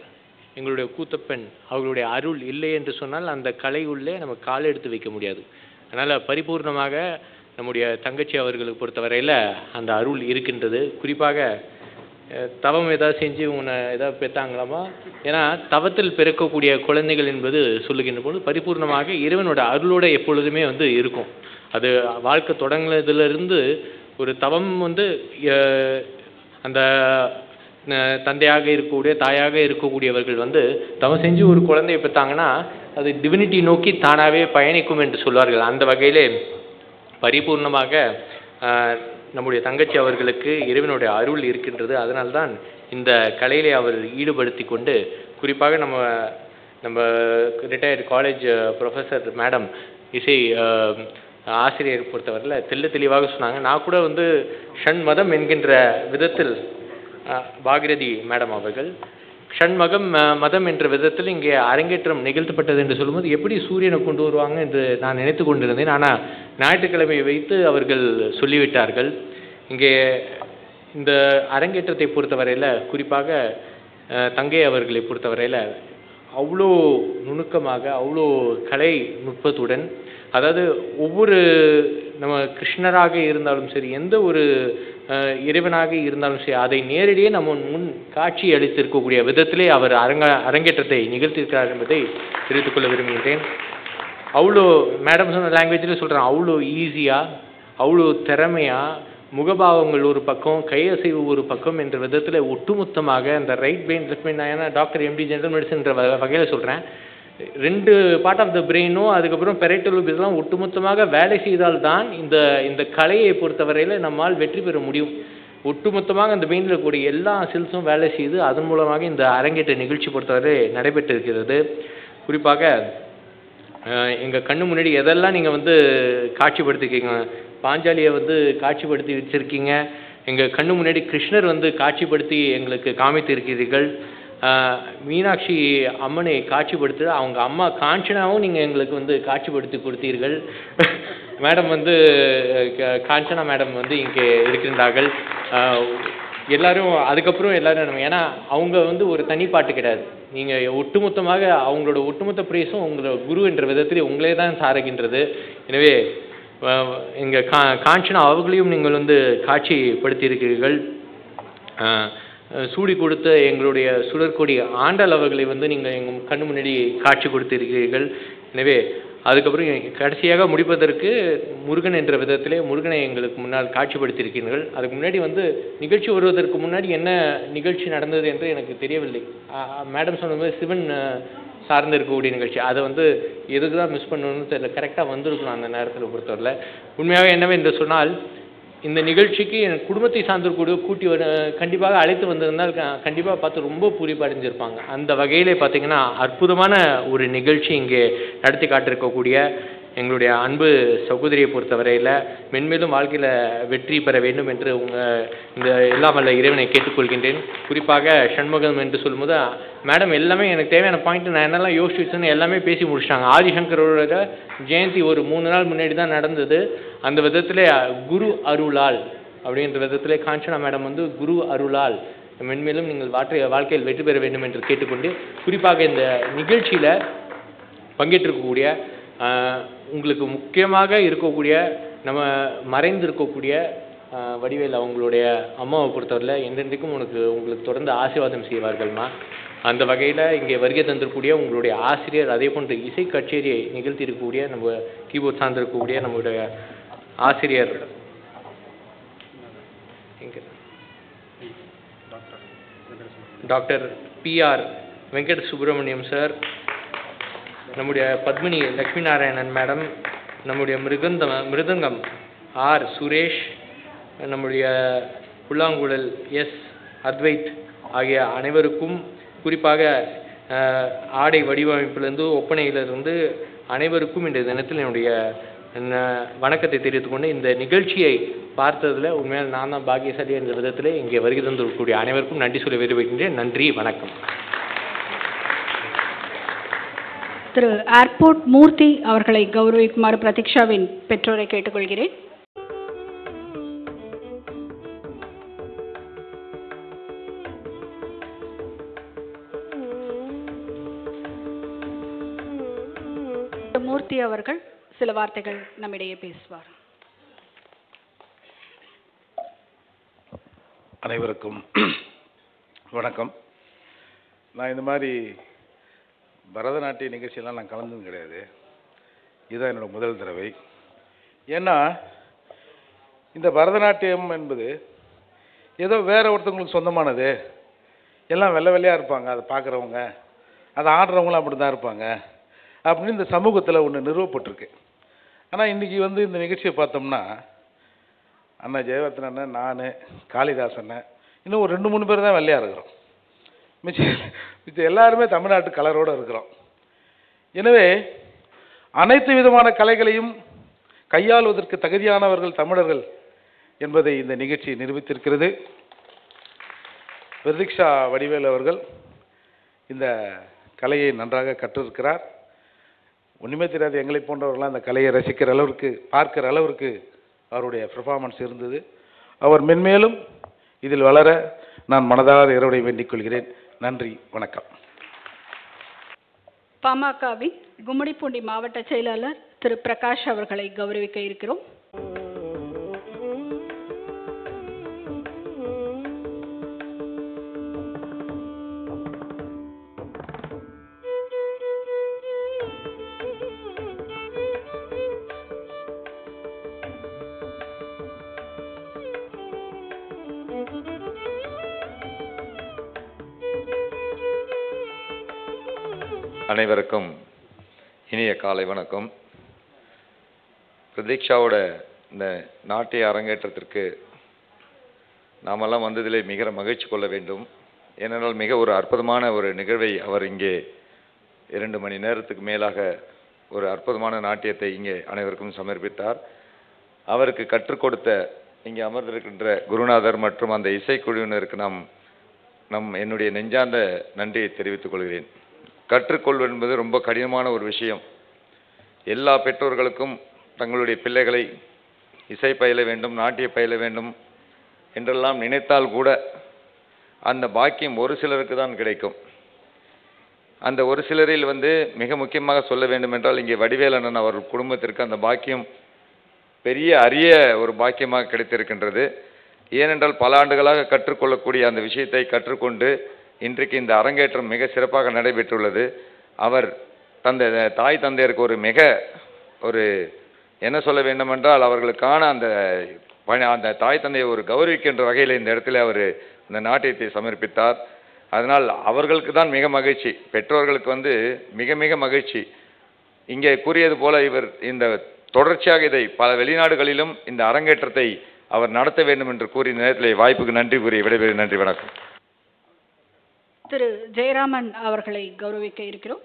எங்களுடைய கூத்தப்பன் அவர்களுடைய அருள் இல்லை என்று சொன்னால் அந்த கலை உள்ளே நம்ம கால் எடுத்து வைக்க முடியாது. அதனால் பரிபூர்ணமாக நம்முடைய தங்கச்சி அவர்களுக்கு பொறுத்தவரையில் அந்த அருள் இருக்கின்றது. குறிப்பாக தவம் ஏதாவது செஞ்சு உன்னை ஏதாவது பெற்றாங்களாமா? ஏன்னா தவத்தில் பிறக்கக்கூடிய குழந்தைகள் என்பது சொல்லுகின்ற போது பரிபூர்ணமாக இறைவனோட அருளோடு எப்பொழுதுமே இருக்கும். அது வாழ்க்கை தொடங்கினதுலேருந்து ஒரு தவம் அந்த தந்தையாக இருக்கக்கூடிய தாயாக இருக்கக்கூடியவர்கள் தவம் செஞ்சு ஒரு குழந்தையை பெற்றாங்கன்னா அது டிவினிட்டி நோக்கி தானாகவே பயணிக்கும் என்று சொல்வார்கள். அந்த வகையிலே பரிபூர்ணமாக நம்முடைய தங்கச்சி அவர்களுக்கு இறைவனுடைய அருள் இருக்கின்றது. அதனால்தான் இந்த கலையிலே அவர் ஈடுபடுத்தி கொண்டு குறிப்பாக நம்ம ரிட்டையர்டு காலேஜ் ப்ரொஃபஸர் மேடம் இசை ஆசிரியர் பொறுத்தவரையில் தெளிவாக சொன்னாங்க. நான் கூட ஷண்மதம் என்கின்ற விதத்தில் பாகிரதி மேடம் அவர்கள் மதம் என்ற விதத்தில் இங்கே அரங்கேற்றம் நிகழ்த்தப்பட்டது என்று சொல்லும்போது எப்படி சூரியனை கொண்டு வருவாங்க என்று நான் நினைத்து கொண்டிருந்தேன். ஆனால் ஞாயிற்றுக்கிழமையை வைத்து அவர்கள் சொல்லிவிட்டார்கள். இங்கே இந்த அரங்கேற்றத்தை பொறுத்தவரையில் குறிப்பாக தங்கை அவர்களை பொறுத்தவரையில் அவ்வளோ நுணுக்கமாக அவ்வளோ கலை நுட்பத்துடன், அதாவது ஒவ்வொரு நம்ம கிருஷ்ணராக இருந்தாலும் சரி எந்த ஒரு இறைவனாக இருந்தாலும் சரி அதை நேரடியே நம்ம முன் காட்சி அளித்திருக்கக்கூடிய விதத்திலே அவர் அரங்கேற்றத்தை நிகழ்த்தியிருக்கிறார் என்பதை தெரிவித்துக் கொள்ள விரும்புகின்றேன். அவ்வளோ மேடம் சொன்ன லாங்குவேஜில் சொல்கிறேன், அவ்வளோ ஈஸியாக அவ்வளோ திறமையாக முகபாவங்கள் ஒரு பக்கம் கையசைவு ஒரு பக்கம் என்ற விதத்தில் ஒட்டுமொத்தமாக அந்த ரைட் பிரெயின் லெஃப்ட் பிரெயின், நான் ஏன்னா டாக்டர் எம்டி ஜெனரல் மெடிசன்ற வகையில் சொல்கிறேன், 2 பார்ட் ஆஃப் த பிரெயினும் அதுக்கப்புறம் பெரைட்டல் லோப் இதெல்லாம் ஒட்டுமொத்தமாக வேலை செய்தால்தான் இந்த கலையை பொறுத்தவரையில் நம்மால் வெற்றி பெற முடியும். ஒட்டுமொத்தமாக அந்த பிரெயினில் இருக்கக்கூடிய எல்லா செல்ஸும் வேலை செய்து அதன் மூலமாக இந்த அரங்கேற்ற நிகழ்ச்சி பொறுத்தவரை நடைபெற்றிருக்கிறது. குறிப்பாக எங்கள் கண்ணு முன்னாடி எதெல்லாம் நீங்கள் காட்சிப்படுத்திருக்கீங்க, பாஞ்சாலியை காட்சிப்படுத்தி வச்சுருக்கீங்க, எங்கள் கண்ணு முன்னாடி கிருஷ்ணர் காட்சிப்படுத்தி எங்களுக்கு காமித்து இருக்கிறீர்கள், மீனாட்சி அம்மனை காட்சிப்படுத்து அவங்க அம்மா காஞ்சனாவும் நீங்கள் எங்களுக்கு காட்சிப்படுத்தி கொடுத்தீர்கள். மேடம் காஞ்சனா மேடம் இங்கே இருக்கின்றார்கள். எல்லாரும் அதுக்கப்புறம் எல்லாரும் ஏன்னா அவங்க ஒரு தனிப்பாட்டு கிடையாது, நீங்கள் ஒட்டுமொத்தமாக அவங்களோட ஒட்டுமொத்த பிரேஸும் உங்களோட குரு என்ற விதத்தில் உங்களே தான் சாருகின்றது. எனவே எங்கள் காஞ்சனா அவர்களையும் நீங்கள் காட்சிப்படுத்தியிருக்கிறீர்கள். சூடி கொடுத்த எங்களுடைய சுடற்கொடி ஆண்டாள் அவர்களை நீங்கள் எங்கள் கண்ணு முன்னாடி காட்சி கொடுத்திருக்கிறீர்கள். எனவே அதுக்கப்புறம் கடைசியாக முடிப்பதற்கு முருகன் என்ற விதத்திலே முருகனை எங்களுக்கு முன்னால் காட்சிப்படுத்தியிருக்கிறீர்கள். அதுக்கு முன்னாடி நிகழ்ச்சி வருவதற்கு முன்னாடி என்ன நிகழ்ச்சி நடந்தது என்று எனக்கு தெரியவில்லை. மேடம் சொன்ன மாதிரி சிவன் சார்ந்து இருக்கக்கூடிய நிகழ்ச்சி அதை எதுக்கு தான் மிஸ் பண்ணணும்னு தெரியல, கரெக்டாக வந்திருக்கணும் அந்த நேரத்தில் பொறுத்தவரையில். உண்மையாக என்னவென்று சொன்னால் இந்த நிகழ்ச்சிக்கு என் குடும்பத்தை சார்ந்திருக்கூடிய கூட்டி கண்டிப்பாக அழைத்து வந்திருந்தால் கண்டிப்பாக பார்த்து ரொம்ப பூரிப்படைஞ்சிருப்பாங்க. அந்த வகையிலே பார்த்திங்கன்னா அற்புதமான ஒரு நிகழ்ச்சி இங்கே நடத்தி காட்டிருக்கக்கூடிய எங்களுடைய அன்பு சகோதரியை பொறுத்தவரையில் மென்மேலும் வாழ்க்கையில் வெற்றி பெற வேண்டும் என்று இந்த எல்லாம் வல்ல இறைவனை கேட்டுக்கொள்கின்றேன். குறிப்பாக ஷண்முகம் என்று சொல்லும்போது மேடம் எல்லாமே எனக்கு தேவையான பாயிண்ட் நான் என்னெல்லாம் யோசிச்சு வச்சேன்னு எல்லாமே பேசி முடிச்சிட்டாங்க. ஆதிசங்கரோட ஜெயந்தி ஒரு 3 நாள் முன்னாடி தான் நடந்தது. அந்த விதத்தில் குரு அருளால் அப்படின்ற விதத்தில் காஞ்சனா மேடம் குரு அருளால் மென்மேலும் நீங்கள் வாழ்க்கையில் வெற்றி பெற வேண்டும் என்று கேட்டுக்கொண்டு குறிப்பாக இந்த நிகழ்ச்சியில் பங்கேற்றிருக்கக்கூடிய உங்களுக்கு முக்கியமாக இருக்கக்கூடிய நம்ம மறைந்திருக்கக்கூடிய வடிவேல் அவங்களுடைய அம்மாவை பொறுத்தவரையில் என்றென்றைக்கும் உங்களுக்கு தொடர்ந்து ஆசீர்வாதம் செய்வார்கள்மா. அந்த வகையில் இங்கே வருகை தந்திருக்கக்கூடிய உங்களுடைய ஆசிரியர், அதே போன்று இசை கச்சேரியை நிகழ்த்தியிருக்கக்கூடிய நம்ம கீபோர்ட் சார்ந்திருக்கக்கூடிய நம்மளுடைய ஆசிரியர் doctor PR Venkata Subramaniam sir, நம்முடைய பத்மினி லக்ஷ்மி நாராயணன் மேடம், நம்முடைய மிருதங்கம் R சுரேஷ், நம்முடைய புல்லாங்குழல் S அத்வைத் ஆகிய அனைவருக்கும், குறிப்பாக ஆடை வடிவமைப்பிலிருந்து ஒப்பனையிலிருந்து அனைவருக்கும் இந்த தினத்தில் என்னுடைய வணக்கத்தை தெரிவித்துக்கொண்டு இந்த நிகழ்ச்சியை பார்த்ததில் உண்மையாக நான் தான் பாக்கியசாலி என்ற விதத்தில் இங்கே வருகை தந்திருக்கக்கூடிய அனைவருக்கும் நன்றி சொல்லி விரும்புகின்றேன். நன்றி, வணக்கம். திரு ஏர்போர்ட் மூர்த்தி அவர்களை கௌரவிக்குமாறு பிரதீக்ஷாவின் பெற்றோரை கேட்டுக்கொள்கிறேன். மூர்த்தி அவர்கள் சில வார்த்தைகள் நம்மிடையே பேசுவார். அனைவருக்கும் வணக்கம். நான் இந்த மாதிரி பரதநாட்டிய நிகழ்ச்சியெல்லாம் நான் கலந்ததும் கிடையாது. இதுதான் என்னோட முதல் தடவை. ஏன்னா இந்த பரதநாட்டியம் என்பது ஏதோ வேற ஒருத்தவங்களுக்கு சொந்தமானது, எல்லாம் வெள்ளை வெள்ளையாக இருப்பாங்க, அதை பார்க்குறவங்க, அதை ஆடுறவங்களும் அப்படி தான் இருப்பாங்க அப்படின்னு இந்த சமூகத்தில் ஒன்று நிறுவப்பட்டிருக்கு. ஆனால் இன்றைக்கி இந்த நிகழ்ச்சியை பார்த்தோம்னா அண்ணா ஜெயவர்தன் அண்ணன், நான், காளிதாசன், இன்னும் ஒரு 2-3 பேர் தான் வெள்ளையாக இருக்கிறோம். மிச்சம் எல்லாருமே தமிழ்நாட்டு கலரோடு இருக்கிறோம். எனவே அனைத்து விதமான கலைகளையும் கையாளுவதற்கு தகுதியானவர்கள் தமிழர்கள் என்பதை இந்த நிகழ்ச்சி நிரூபித்திருக்கிறது. பிரதீக்ஷா வடிவேல் அவர்கள் இந்த கலையை நன்றாக கற்றிருக்கிறார். ஒன்றுமே தெரியாது எங்களை போன்றவர்களாம் அந்த கலையை ரசிக்கிற அளவிற்கு, பார்க்கிற அளவிற்கு அவருடைய பெர்ஃபார்மன்ஸ் இருந்தது. அவர் மென்மேலும் இதில் வளர நான் மனதார இறைவனை வேண்டிக் கொள்கிறேன். நன்றி, வணக்கம். பாமகவின் கும்மிடிப்பூண்டி மாவட்ட செயலாளர் திரு பிரகாஷ் அவர்களை கௌரவிக்க இருக்கிறோம். அனைவருக்கும் இனிய காலை வணக்கம். பிரதீக்ஷாவோட இந்த நாட்டிய அரங்கேற்றத்திற்கு நாமெல்லாம் வந்ததிலே மிக மகிழ்ச்சி கொள்ள வேண்டும். ஏனென்றால் மிக ஒரு அற்புதமான ஒரு நிகழ்வை அவர் இங்கே 2 மணி நேரத்துக்கு மேலாக ஒரு அற்புதமான நாட்டியத்தை இங்கே அனைவருக்கும் சமர்ப்பித்தார். அவருக்கு கற்றுக் கொடுத்த இங்கே அமர்ந்திருக்கின்ற குருநாதர் மற்றும் அந்த இசைக்குழுவினருக்கு என்னுடைய நெஞ்சார்ந்த நன்றியை தெரிவித்துக் கொள்கிறேன். கற்றுக்கொள்வது என்பது ரொம்ப கடினமான ஒரு விஷயம். எல்லா பெற்றோர்களுக்கும் தங்களுடைய பிள்ளைகளை இசை பயில வேண்டும், நாட்டிய பயில வேண்டும் என்றெல்லாம் நினைத்தால் கூட அந்த பாக்கியம் ஒரு சிலருக்கு தான் கிடைக்கும். அந்த ஒரு சிலரில் மிக முக்கியமாக சொல்ல வேண்டும் என்றால் இங்கே வடிவேலண்ணன் அவர் குடும்பத்திற்கு அந்த பாக்கியம் பெரிய அரிய ஒரு பாக்கியமாக கிடைத்திருக்கின்றது. ஏனென்றால் பல ஆண்டுகளாக கற்றுக்கொள்ளக்கூடிய அந்த விஷயத்தை கற்றுக்கொண்டு இன்றைக்கு இந்த அரங்கேற்றம் மிக சிறப்பாக நடைபெற்றுள்ளது. அவர் தாய் தந்தையருக்கு ஒரு என்ன சொல்ல வேண்டுமென்றால் அவர்களுக்கான அந்த தாய் தந்தையை ஒரு கௌரவிக்கின்ற வகையில் இந்த இடத்துல அவர் இந்த நாட்டியத்தை சமர்ப்பித்தார். அதனால் அவர்களுக்கு தான் மிக மகிழ்ச்சி, பெற்றோர்களுக்கு மிக மிக மகிழ்ச்சி. இங்கே கூறியது போல இவர் இந்த தொடர்ச்சியாக இதை பல வெளிநாடுகளிலும் இந்த அரங்கேற்றத்தை அவர் நடத்த வேண்டும் என்று கூறிய நேரத்தில் வாய்ப்புக்கு நன்றி கூறி விடைபெறுகிறேன். நன்றி, வணக்கம். திரு ஜெயராமன் அவர்களை கௌரவிக்க இருக்கிறோம்.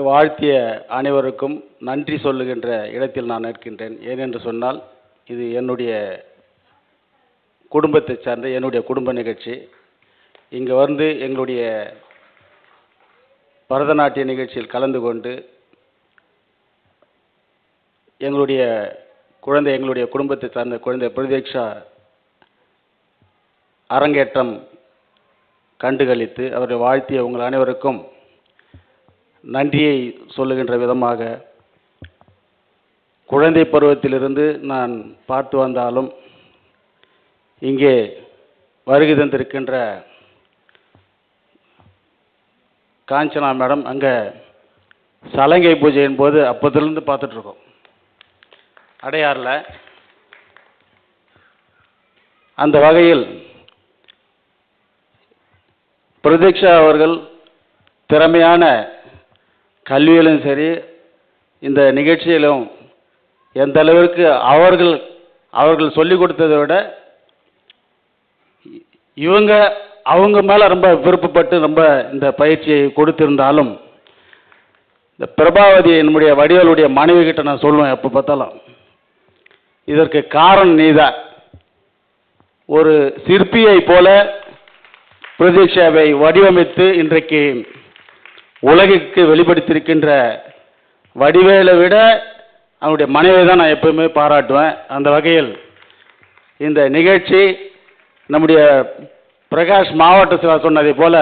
வாழ்த்திய அனைவருக்கும் நன்றி சொல்லுகின்ற இடத்தில் நான் நிற்கின்றேன். ஏனென்று சொன்னால் இது என்னுடைய குடும்பத்தை சார்ந்த என்னுடைய குடும்ப நிகழ்ச்சி. இங்கே எங்களுடைய பரதநாட்டிய நிகழ்ச்சியில் கலந்து கொண்டு எங்களுடைய குடும்பத்தை சார்ந்த குழந்தை பிரதீக்ஷா அரங்கேற்றம் கண்டுகளித்து அவரை வாழ்த்திய உங்கள் அனைவருக்கும் நன்றியை சொல்லுகின்ற விதமாக, குழந்தை பருவத்திலிருந்து நான் பார்த்து வந்தாலும் இங்கே வருகை தந்திருக்கின்ற காஞ்சனா மேடம் அங்கே சலங்கை பூஜையின் போது அப்போதிலிருந்து பார்த்துட்ருக்கோம் அடையாறில். அந்த வகையில் பிரதீக்ஷா அவர்கள் திறமையான கல்வியிலும் சரி இந்த நிகழ்ச்சியிலும் எந்த அளவிற்கு அவர்கள் சொல்லிக் கொடுத்ததை விட இவங்க அவங்க மேலே ரொம்ப விருப்பப்பட்டு ரொம்ப இந்த பயிற்சியை கொடுத்திருந்தாலும் இந்த பிரபாவதி என்னுடைய வடிவேலுடைய மனைவி கிட்ட நான் சொல்லுவேன் எப்போ பார்த்தாலும், இதற்கு காரணம் நீதான். ஒரு சிற்பியை போல பிரதீட்சாவை வடிவமைத்து இன்றைக்கு உலகிற்கு வெளிப்படுத்தியிருக்கின்ற வடிவேலை விட அவனுடைய மனைவியை தான் நான் எப்பவுமே பாராட்டுவேன். அந்த வகையில் இந்த நிகழ்ச்சி நம்முடைய பிரகாஷ் மாவட்ட செயலாளர் சொன்னதை போல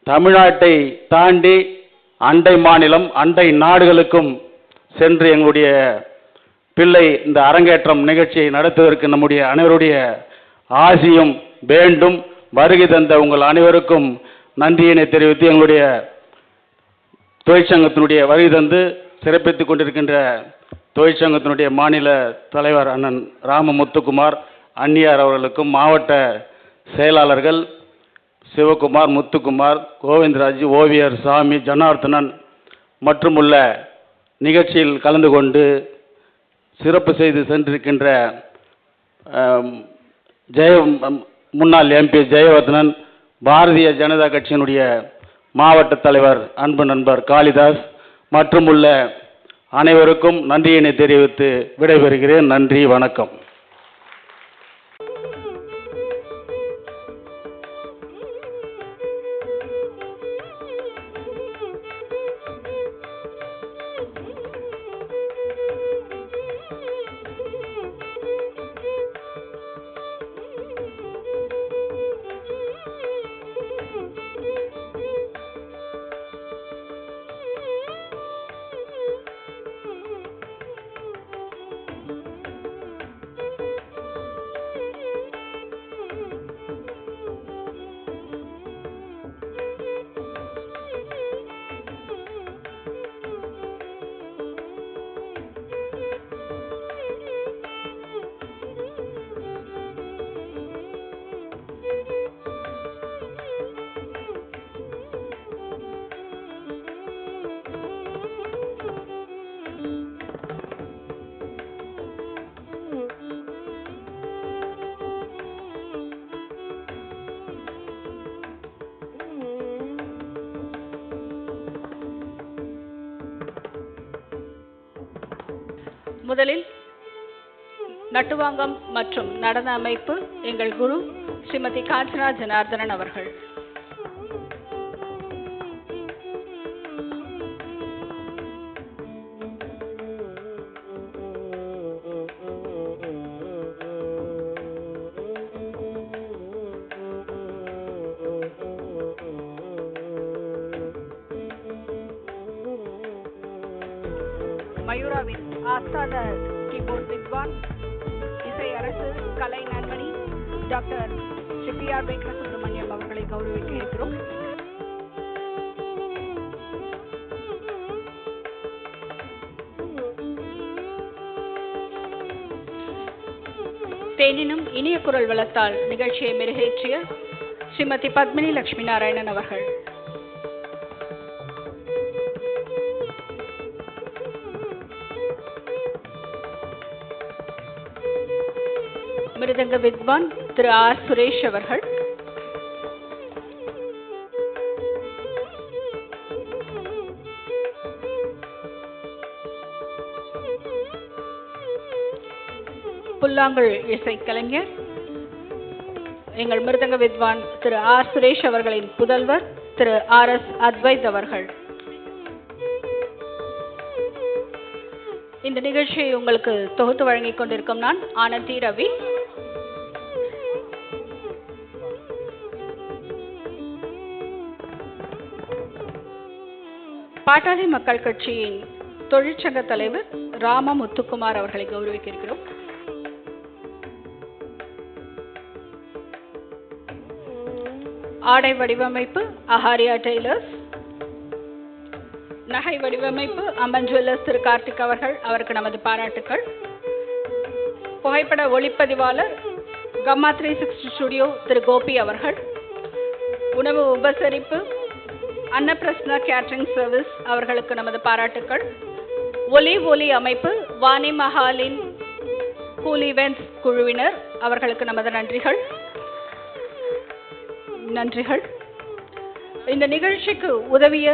தமிழ்நாட்டை தாண்டி அண்டை மாநிலம் அண்டை நாடுகளுக்கும் சென்று எங்களுடைய பிள்ளை இந்த அரங்கேற்றம் நிகழ்ச்சியை நடத்துவதற்கு நம்முடைய அனைவருடைய ஆசியும் வேண்டும். வருகை தந்த உங்கள் அனைவருக்கும் நன்றியினை தெரிவித்து எங்களுடைய தொழிற்சங்கத்தினுடைய வருகை தந்து சிறப்பித்துக் கொண்டிருக்கின்ற தொழிற்சங்கத்தினுடைய மாநில தலைவர் அண்ணன் ராமமுத்துக்குமார் அன்னியார் அவர்களுக்கும், மாவட்ட செயலாளர்கள் சிவகுமார், முத்துக்குமார், கோவிந்தராஜ், ஓவியர் சாமி, ஜனார்த்தனன் மற்றும் உள்ள நிகழ்ச்சியில் கலந்து கொண்டு சிறப்பு செய்து சென்றிருக்கின்ற முன்னாள் எம்பி ஜெயவர்தனன், பாரதிய ஜனதா கட்சியினுடைய மாவட்ட தலைவர் அன்பு நண்பர் காளிதாஸ் மற்றும் உள்ள அனைவருக்கும் நன்றியினை தெரிவித்து விடைபெறுகிறேன். நன்றி, வணக்கம். முதலில் நட்டுவாங்கம் மற்றும் நடன அமைப்பு எங்கள் குரு ஸ்ரீமதி காஞ்சனா ஜனார்தனன் அவர்கள். மயூராவின் ஆஸ்தான கீபோர்ட் வித்வான், இசை அரசு, கலை நன்மணி டாக்டர் ஸ்ரீ பி.ஆர். வெங்கடசுப்ரமணியம் அவர்களை கௌரவிக்க இருக்கிறோம். தேனினும் இனிய குரல் வளத்தால் நிகழ்ச்சியை மெருகேற்றிய ஸ்ரீமதி பத்மினி லட்சுமி நாராயணன் அவர்கள். மிருதங்க வித்வான் திரு ஆர். சுரேஷ் அவர்கள். புல்லாங்குழல் இசைக்கலைஞர் எங்கள் மிருதங்க வித்வான் திரு ஆர். சுரேஷ் அவர்களின் புதல்வர் திரு ஆர். எஸ். அத்வைத் அவர்கள். இந்த நிகழ்ச்சியை உங்களுக்கு தொகுத்து வழங்கிக் கொண்டிருக்கும் நான் ஆனந்தி ரவி. பாட்டாளி மக்கள் கட்சியின் தொழிற்சங்க தலைவர் ராமமுத்துக்குமார் அவர்களை கௌரவிக்க இருக்கிறோம். ஆடை வடிவமைப்பு அஹாரியா டெய்லர்ஸ், நகை வடிவமைப்பு அம்மன் ஜுவல்லர்ஸ் திரு கார்த்திக் அவர்கள், அவருக்கு நமது பாராட்டுக்கள். புகைப்பட ஒளிப்பதிவாளர் கம்மா 360 ஸ்டுடியோ திரு கோபி அவர்கள். உணவு உபசரிப்பு அன்னப்பிரஸ்னா கேட்டரிங் சர்வீஸ், அவர்களுக்கு நமது பாராட்டுக்கள். ஒலி அமைப்பு வாணி மஹாலின் கூல் ஈவென்ட்ஸ் குழுவினர், அவர்களுக்கு நமது நன்றிகள். நன்றிகள். இந்த நிகழ்ச்சிக்கு உதவிய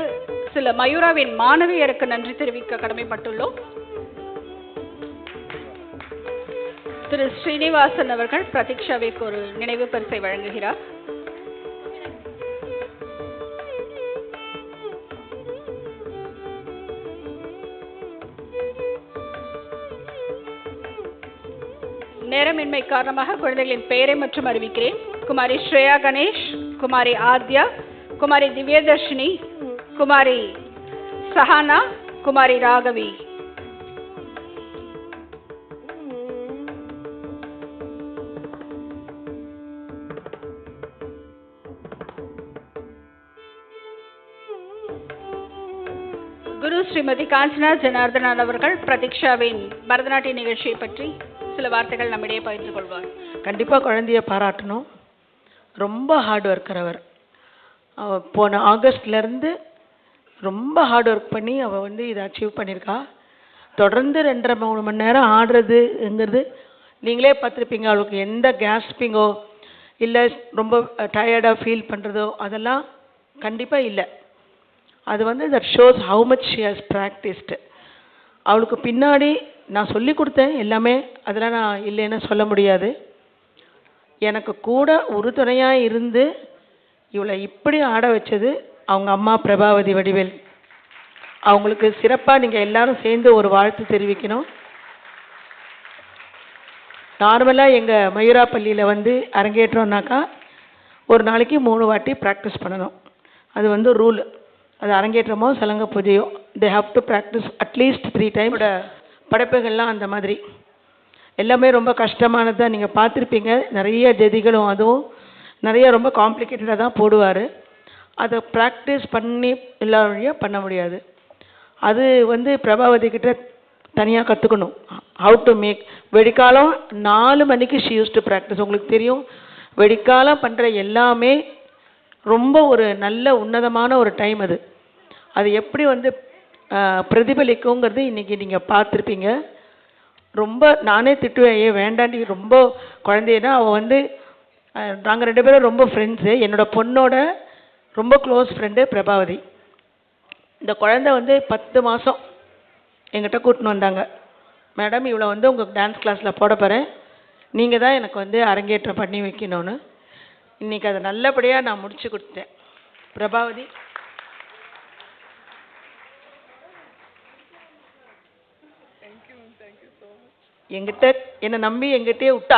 சில மயூராவின் மாணவியருக்கு நன்றி தெரிவிக்க கடமைப்பட்டுள்ளோம். திரு ஸ்ரீனிவாசன் அவர்கள் பிரதீக்ஷாவிற்கு ஒரு நினைவு பரிசை வழங்குகிறார். நேரமின்மை காரணமாக குழந்தைகளின் பெயரை மற்றும் அறிவிக்கிறேன். குமாரி ஸ்ரேயா கணேஷ், குமாரி ஆத்யா, குமாரி திவ்யதர்ஷினி, குமாரி சஹானா, குமாரி ராகவி. குரு ஸ்ரீமதி காஞ்சனா ஜனார்தனன் அவர்கள் பிரதீக்ஷாவின் பரதநாட்டிய நிகழ்ச்சியை பற்றி சில வார்த்தைகள் நம்மிடையே பகிர்ந்து கொள்வார். கண்டிப்பாக குழந்தைய பாராட்டணும். ரொம்ப ஹார்ட் ஒர்க்கர் அவர். போன ஆகஸ்ட்லேருந்து ரொம்ப ஹார்ட் ஒர்க் பண்ணி அவள் வந்து இதை அச்சீவ் பண்ணியிருக்கா. தொடர்ந்து 2.5-3 மணி நேரம் ஆடுறதுங்கிறது நீங்களே பார்த்துருப்பீங்க. அவளுக்கு எந்த கேஸ்பிங்கோ இல்லை ரொம்ப டயர்டாக ஃபீல் பண்ணுறதோ அதெல்லாம் கண்டிப்பாக இல்லை. அது வந்து that shows how much she has practised. அவளுக்கு பின்னாடி நான் சொல்லி கொடுத்தேன் எல்லாமே, அதெல்லாம் நான் இல்லைன்னு சொல்ல முடியாது. எனக்கு கூட உறுதுணையாக இருந்து இவளை இப்படி ஆட வச்சது அவங்க அம்மா பிரபாவதி வடிவேல். அவங்களுக்கு சிறப்பாக நீங்கள் எல்லாரும் சேர்ந்து ஒரு வாழ்த்து தெரிவிக்கணும். நார்மலாக எங்கள் மயூரா பள்ளியில் வந்து அரங்கேற்றோம்னாக்கா ஒரு நாளைக்கு 3 வாட்டி ப்ராக்டிஸ் பண்ணணும். அது வந்து ரூல். அது அரங்கேற்றமோ சலங்க பூஜையோ they have to practise at least 3 time. படைப்புகள்லாம் அந்த மாதிரி எல்லாமே ரொம்ப கஷ்டமானது தான். நீங்கள் பார்த்துருப்பீங்க. நிறைய ஜதிகளும் அதுவும் நிறைய ரொம்ப காம்ப்ளிகேட்டடாக தான் போடுவார். அதை ப்ராக்டிஸ் பண்ணி எல்லா வழியாக பண்ண முடியாது. அது வந்து பிரபாவதி கிட்ட தனியாக கற்றுக்கணும். ஹவு டு மேக் வெடிக்காலம் 4 மணிக்கு ஷி யூஸ் டு ப்ராக்டிஸ். உங்களுக்கு தெரியும் வெடிக்காலம் பண்ணுற எல்லாமே ரொம்ப ஒரு நல்ல உன்னதமான ஒரு டைம். அது அது எப்படி வந்து பிரதிபலிக்குங்கிறது இன்றைக்கி நீங்கள் பார்த்துருப்பீங்க. ரொம்ப நானே திட்டுவேன், ஏன் வேண்டாண்டி ரொம்ப குழந்தைன்னா. அவள் வந்து நாங்கள் 2 பேரும் ரொம்ப ஃப்ரெண்ட்ஸு. என்னோடய பொண்ணோட ரொம்ப க்ளோஸ் ஃப்ரெண்டு பிரபாவதி. இந்த குழந்தை வந்து 10 மாதம் எங்கிட்ட கூட்டின்னு வந்தாங்க. மேடம் இவளை வந்து உங்கள் டான்ஸ் கிளாஸில் போட போகிறேன், நீங்கள் தான் எனக்கு வந்து அரங்கேற்றம் பண்ணி வைக்கணும்னு. இன்றைக்கி அதை நல்லபடியாக நான் முடிச்சு கொடுத்தேன். பிரபாவதி எங்கிட்ட என்னை நம்பி எங்கிட்டே விட்டா.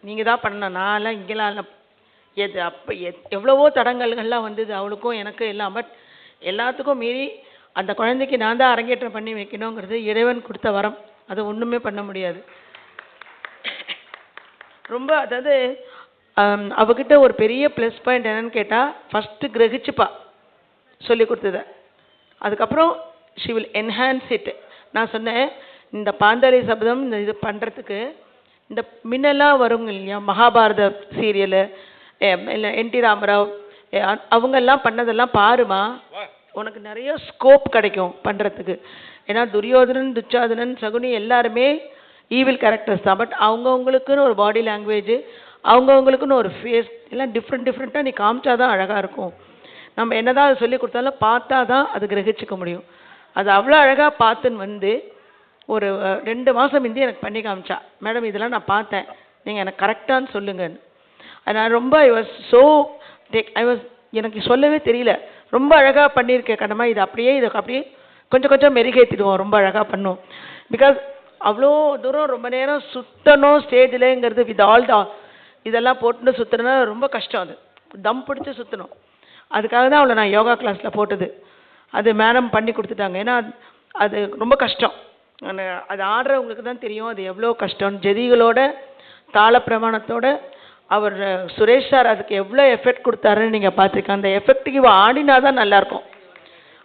நீங்கள் தான் பண்ணணும், நான்லாம் இங்கெல்லாம் இல்லை. எது அப்போ எவ்வளவோ தடங்கல்கள்லாம் வந்தது அவளுக்கும் எனக்கு எல்லாம். பட் எல்லாத்துக்கும் மீறி அந்த குழந்தைக்கு நான் தான் அரங்கேற்றம் பண்ணி வைக்கணுங்கிறது இறைவன் கொடுத்த வரம். அதை ஒன்றுமே பண்ண முடியாது. ரொம்ப அதாவது அவகிட்ட ஒரு பெரிய ப்ளஸ் பாயிண்ட் என்னன்னு கேட்டால், ஃபஸ்ட்டு கிரகிச்சுப்பா சொல்லி கொடுத்ததை. அதுக்கப்புறம் ஷி வில் என்ஹான்ஸ் இட். நான் சொன்னேன் இந்த பாந்தாளி சபதம் இந்த இது பண்ணுறதுக்கு இந்த முன்னெல்லாம் வருங்க இல்லையா, மகாபாரத சீரியலு இல்லை என்டி ராமராவ் அவங்கெல்லாம் பண்ணதெல்லாம் பாருமா, உனக்கு நிறைய ஸ்கோப் கிடைக்கும் பண்ணுறதுக்கு. ஏன்னா துரியோதனன் துச்சாதனன் சகுனி எல்லாருமே ஈவில் கேரக்டர்ஸ் தான். பட் அவங்கவுங்களுக்குன்னு ஒரு பாடி லாங்குவேஜ், அவங்கவுங்களுக்குன்னு ஒரு ஃபேஸ் எல்லாம் டிஃப்ரெண்ட்டாக நீ காமிச்சா தான் அழகாக இருக்கும். நம்ம என்ன தான் அது சொல்லி கொடுத்தாலும் பார்த்தா தான் அது கிரகிச்சிக்க முடியும். அது அவ்வளோ அழகாக பார்த்துன்னு வந்து ஒரு 2 மாதம் முந்தி எனக்கு பண்ணி காமிச்சா. மேடம் இதெல்லாம் நான் பார்த்தேன், நீங்கள் எனக்கு கரெக்டானு சொல்லுங்கன்னு. நான் ரொம்ப எனக்கு சொல்லவே தெரியல, ரொம்ப அழகாக பண்ணியிருக்கேன் கடமா. இதை அப்படியே கொஞ்சம் மெருகேற்றிடுவோம், ரொம்ப அழகாக பண்ணும். பிகாஸ் அவ்வளோ தூரம் ரொம்ப நேரம் சுற்றணும் ஸ்டேஜில்ங்கிறது வித் ஆல் இதெல்லாம் போட்டுன்னு சுற்றணுன்னா ரொம்ப கஷ்டம். அது தம் பிடிச்சி சுற்றணும். அதுக்காக தான் அவளை நான் யோகா கிளாஸில் போட்டது. அது மேடம் பண்ணி கொடுத்துட்டாங்க. ஏன்னா அது ரொம்ப கஷ்டம். அது ஆடுறவங்களுக்கு தான் தெரியும் அது எவ்வளோ கஷ்டம். ஜதிகளோட தாள பிரமாணத்தோட அவர் சுரேஷ் சார் அதுக்கு எவ்வளோ எஃபெக்ட் கொடுத்தாருன்னு நீங்கள் பார்த்துருக்கேன். அந்த எஃபெக்ட்டுக்கு இவ ஆடினா தான் நல்லாயிருக்கும்.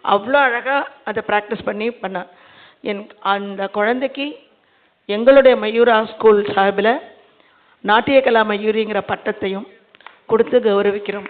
அவ்வளோ அழகாக அதை ப்ராக்டிஸ் பண்ண அந்த குழந்தைக்கு எங்களுடைய மயூரா ஸ்கூல் சார்பில் நாட்டிய கலா மயூரிங்கிற பட்டத்தையும் கொடுத்து கௌரவிக்கிறோம்.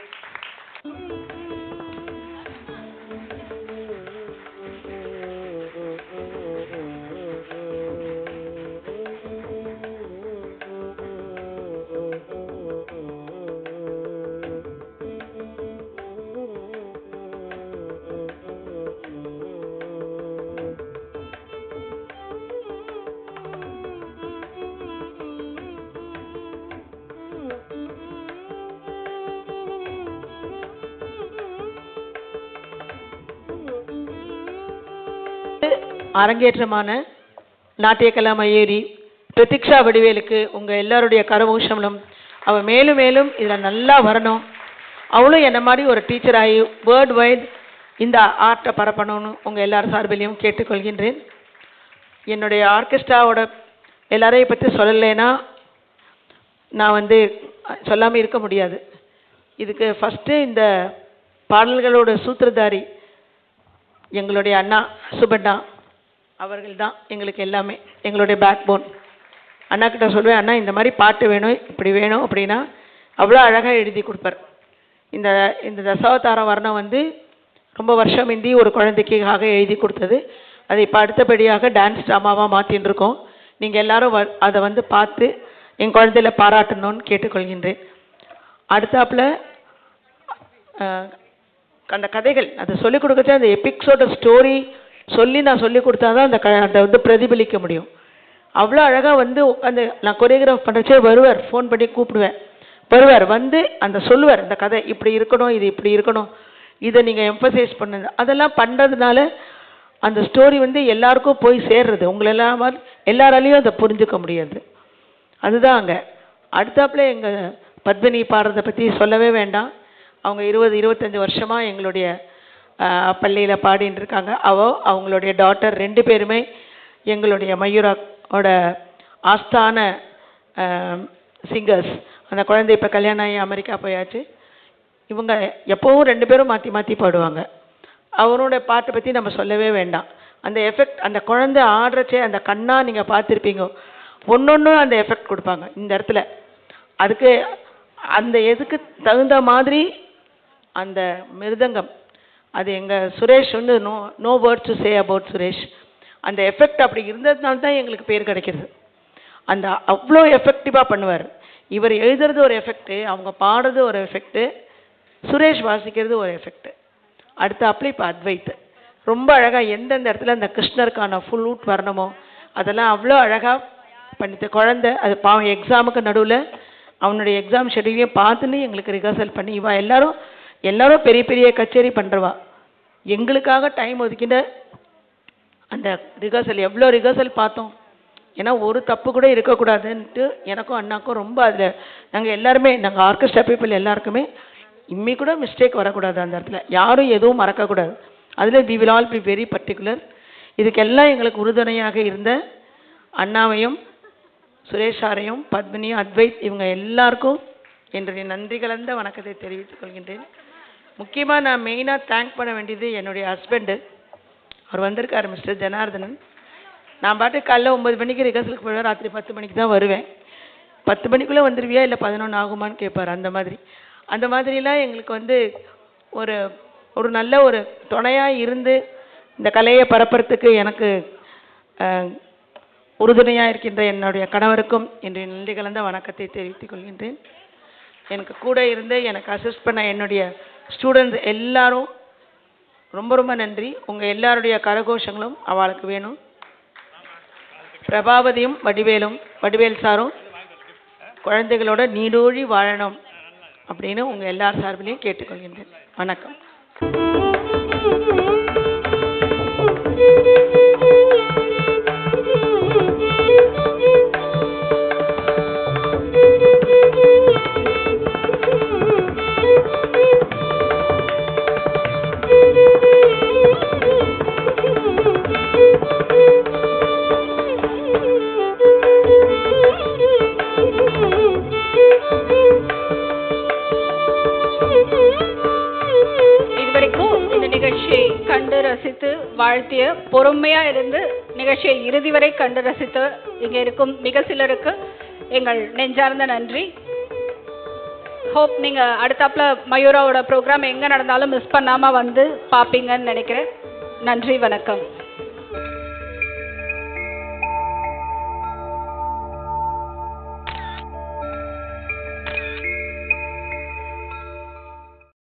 அரங்கேற்றமான நாட்டியக்கலா மயூரி பிரதீக்ஷா வடிவேலுக்கு உங்கள் எல்லாருடைய கரகோஷங்களும் அவள் மேலும் மேலும் இதில் நல்லா வரணும். அவளும் என்ன மாதிரி ஒரு டீச்சர் ஆகி வேர்ல்டு வைட் இந்த ஆர்ட்டை பரப்பணும்னு உங்கள் எல்லார் சார்பிலையும் கேட்டுக்கொள்கின்றேன். என்னுடைய ஆர்கெஸ்ட்ராவோட எல்லாரையும் பற்றி சொல்லலைன்னா நான் சொல்லாமல் இருக்க முடியாது. இதுக்கு ஃபஸ்ட்டு இந்த பாடல்களோட சூத்திரதாரி எங்களுடைய அண்ணா சுபண்ணா அவர்கள் தான் எங்களுக்கு எல்லாமே, எங்களுடைய பேக் போன். அண்ணா கிட்ட சொல்லுவேன், அண்ணா இந்த மாதிரி பாட்டு வேணும், இப்படி வேணும் அப்படின்னா அவ்வளோ அழகாக எழுதி கொடுப்பார். இந்த இந்த தசாவதாரம் வர்ணம் ரொம்ப வருஷம் முந்தி ஒரு குழந்தைக்காக எழுதி கொடுத்தது. அதை இப்போ அடுத்தபடியாக டான்ஸ் ட்ராமாவாக மாற்றின்னு இருக்கோம். நீங்கள் எல்லாரும் அதை பார்த்து என் குழந்தையில பாராட்டணும்னு கேட்டுக்கொள்கின்றேன். அடுத்தாப்பில் அந்த கதைகள் அதை சொல்லிக் கொடுக்கச்சா அந்த எபிக்ஸோட ஸ்டோரி சொல்லி நான் சொல்லி கொடுத்தா தான் அதை பிரதிபலிக்க முடியும். அவ்வளோ அழகாக உட்காந்து நான் கொரியோகிராஃப் பண்ணுறச்சே வருவார், ஃபோன் பண்ணி கூப்பிடுவேன், வருவார் அந்த சொல்லுவார் இந்த கதை இப்படி இருக்கணும், இது இப்படி இருக்கணும், இதை நீங்கள் எம்பசைஸ் பண்ணுங்க. அதெல்லாம் பண்ணுறதுனால அந்த ஸ்டோரி எல்லாருக்கும் போய் சேர்றது. உங்களெல்லாம் எல்லாராலையும் அதை புரிஞ்சுக்க முடியாது. அதுதான் அங்கே. அடுத்தாப்புல எங்கள் பத்மினி பாடுறதை பற்றி சொல்லவே வேண்டாம். அவங்க 20-25 வருஷமாக எங்களுடைய பள்ளியில் பாடின்னு இருக்காங்க. அவங்களுடைய டாட்டர் 2 பேருமே எங்களுடைய மயூராவோட ஆஸ்தான சிங்கர்ஸ். அந்த குழந்தை இப்போ கல்யாணம் ஆகி அமெரிக்கா போயாச்சு. இவங்க எப்போவும் 2 பேரும் மாற்றி மாற்றி பாடுவாங்க. அவரோட பாட்டை பற்றி நம்ம சொல்லவே வேண்டாம். அந்த எஃபெக்ட், அந்த குழந்தை ஆடுறச்சே அந்த கண்ணா நீங்கள் பார்த்துருப்பீங்க, ஒன்னொன்றும் அந்த எஃபெக்ட் கொடுப்பாங்க இந்த இடத்துல. அதுக்கு அந்த எதுக்கு தகுந்த மாதிரி அந்த மிருதங்கம், அது எங்கள் Suresh no words to say about Suresh. அந்த எஃபெக்ட் அப்படி இருந்ததுனால தான் எங்களுக்கு பேர் கிடைக்கிறது. அந்த அவ்வளோ எஃபெக்டிவாக பண்ணுவார். இவர் எழுதுறது ஒரு எஃபெக்ட்டு, அவங்க பாடுறது ஒரு எஃபெக்ட்டு, சுரேஷ் வாசிக்கிறது ஒரு எஃபெக்ட்டு. அடுத்தாப்புல இப்போ அத்வைத் ரொம்ப அழகாக எந்தெந்த இடத்துல அந்த கிருஷ்ணருக்கான ஃபுல்லூட் வரணுமோ அதெல்லாம் அவ்வளோ அழகாக பண்ணித்த குழந்தை. அது பாவம் எக்ஸாமுக்கு நடுவில் அவனுடைய எக்ஸாம் ஷெடியூலையும் பார்த்துன்னு எங்களுக்கு ரிஹர்சல் பண்ணி, இவா எல்லாரும் பெரிய பெரிய கச்சேரி பண்ணுறவா, எங்களுக்காக டைம் ஒதுக்கிட்ட அந்த ரிஹர்சல். எவ்வளோ ரிஹர்சல் பார்த்தோம். ஏன்னா ஒரு தப்பு கூட இருக்கக்கூடாதுன்ட்டு எனக்கும் அண்ணாக்கும் ரொம்ப அதில் நாங்கள் எல்லாருமே, நாங்கள் ஆர்கெஸ்ட்ரா பீப்புள் எல்லாருக்குமே இம்மி கூட மிஸ்டேக் வரக்கூடாது. அந்த இடத்துல யாரும் எதுவும் மறக்கக்கூடாது. அதில் we will all be very particular. இதுக்கெல்லாம் எங்களுக்கு உறுதுணையாக இருந்த அண்ணாவையும் சுரேஷாரையும் பத்மினியும் அத்வைத் இவங்க எல்லாருக்கும் என்னுடைய நன்றி கலந்த வணக்கத்தை தெரிவித்துக் கொள்கின்றேன். முக்கியமாக நான் மெயினாக தேங்க் பண்ண வேண்டியது என்னுடைய ஹஸ்பண்டு. அவர் வந்திருக்கார், மிஸ்டர் ஜனார்தனன். நான் பாட்டு காலைல 9 மணிக்கு ரிஹர்சலுக்கு போயிடுவேன், ராத்திரி 10 மணிக்கு தான் வருவேன். 10 மணிக்குள்ளே வந்துடுவியா இல்லை 11 ஆகுமான்னு கேட்பார். அந்த மாதிரிலாம் எங்களுக்கு ஒரு நல்ல ஒரு துணையாக இருந்து இந்த கலையை பரப்புறதுக்கு எனக்கு உறுதுணையாக இருக்கின்ற என்னுடைய கணவருக்கும் என்னுடைய நன்றி கலந்த வணக்கத்தை தெரிவித்துக் கொள்கின்றேன். எனக்கு கூட இருந்து எனக்கு அசிஸ்ட் பண்ண என்னுடைய ஸ்டூடெண்ட்ஸ் எல்லாரும் ரொம்ப ரொம்ப நன்றி. உங்கள் எல்லாருடைய கரகோஷங்களும் அவளுக்கு வேணும். பிரபாவதியும் வடிவேல் சாரும் குழந்தைகளோட நீடூழி வாழணும் அப்படின்னு உங்கள் எல்லார் சார்பிலையும் கேட்டுக்கொள்கின்றேன். வணக்கம். கண்டு ரசித்து வாழ்த்திய, பொறுமையா இருந்து நிகழ்ச்சியை இறுதி வரை கண்டு ரசித்து இங்க இருக்கும் மிக சிலருக்கு எங்கள் நெஞ்சார்ந்த நன்றி. ஹோப் நீங்க அடுத்தாப்புல மயூராவோட ப்ரோக்ராம் எங்க நடந்தாலும் மிஸ் பண்ணாம வந்து பாப்பீங்கன்னு நினைக்கிறேன். நன்றி, வணக்கம்.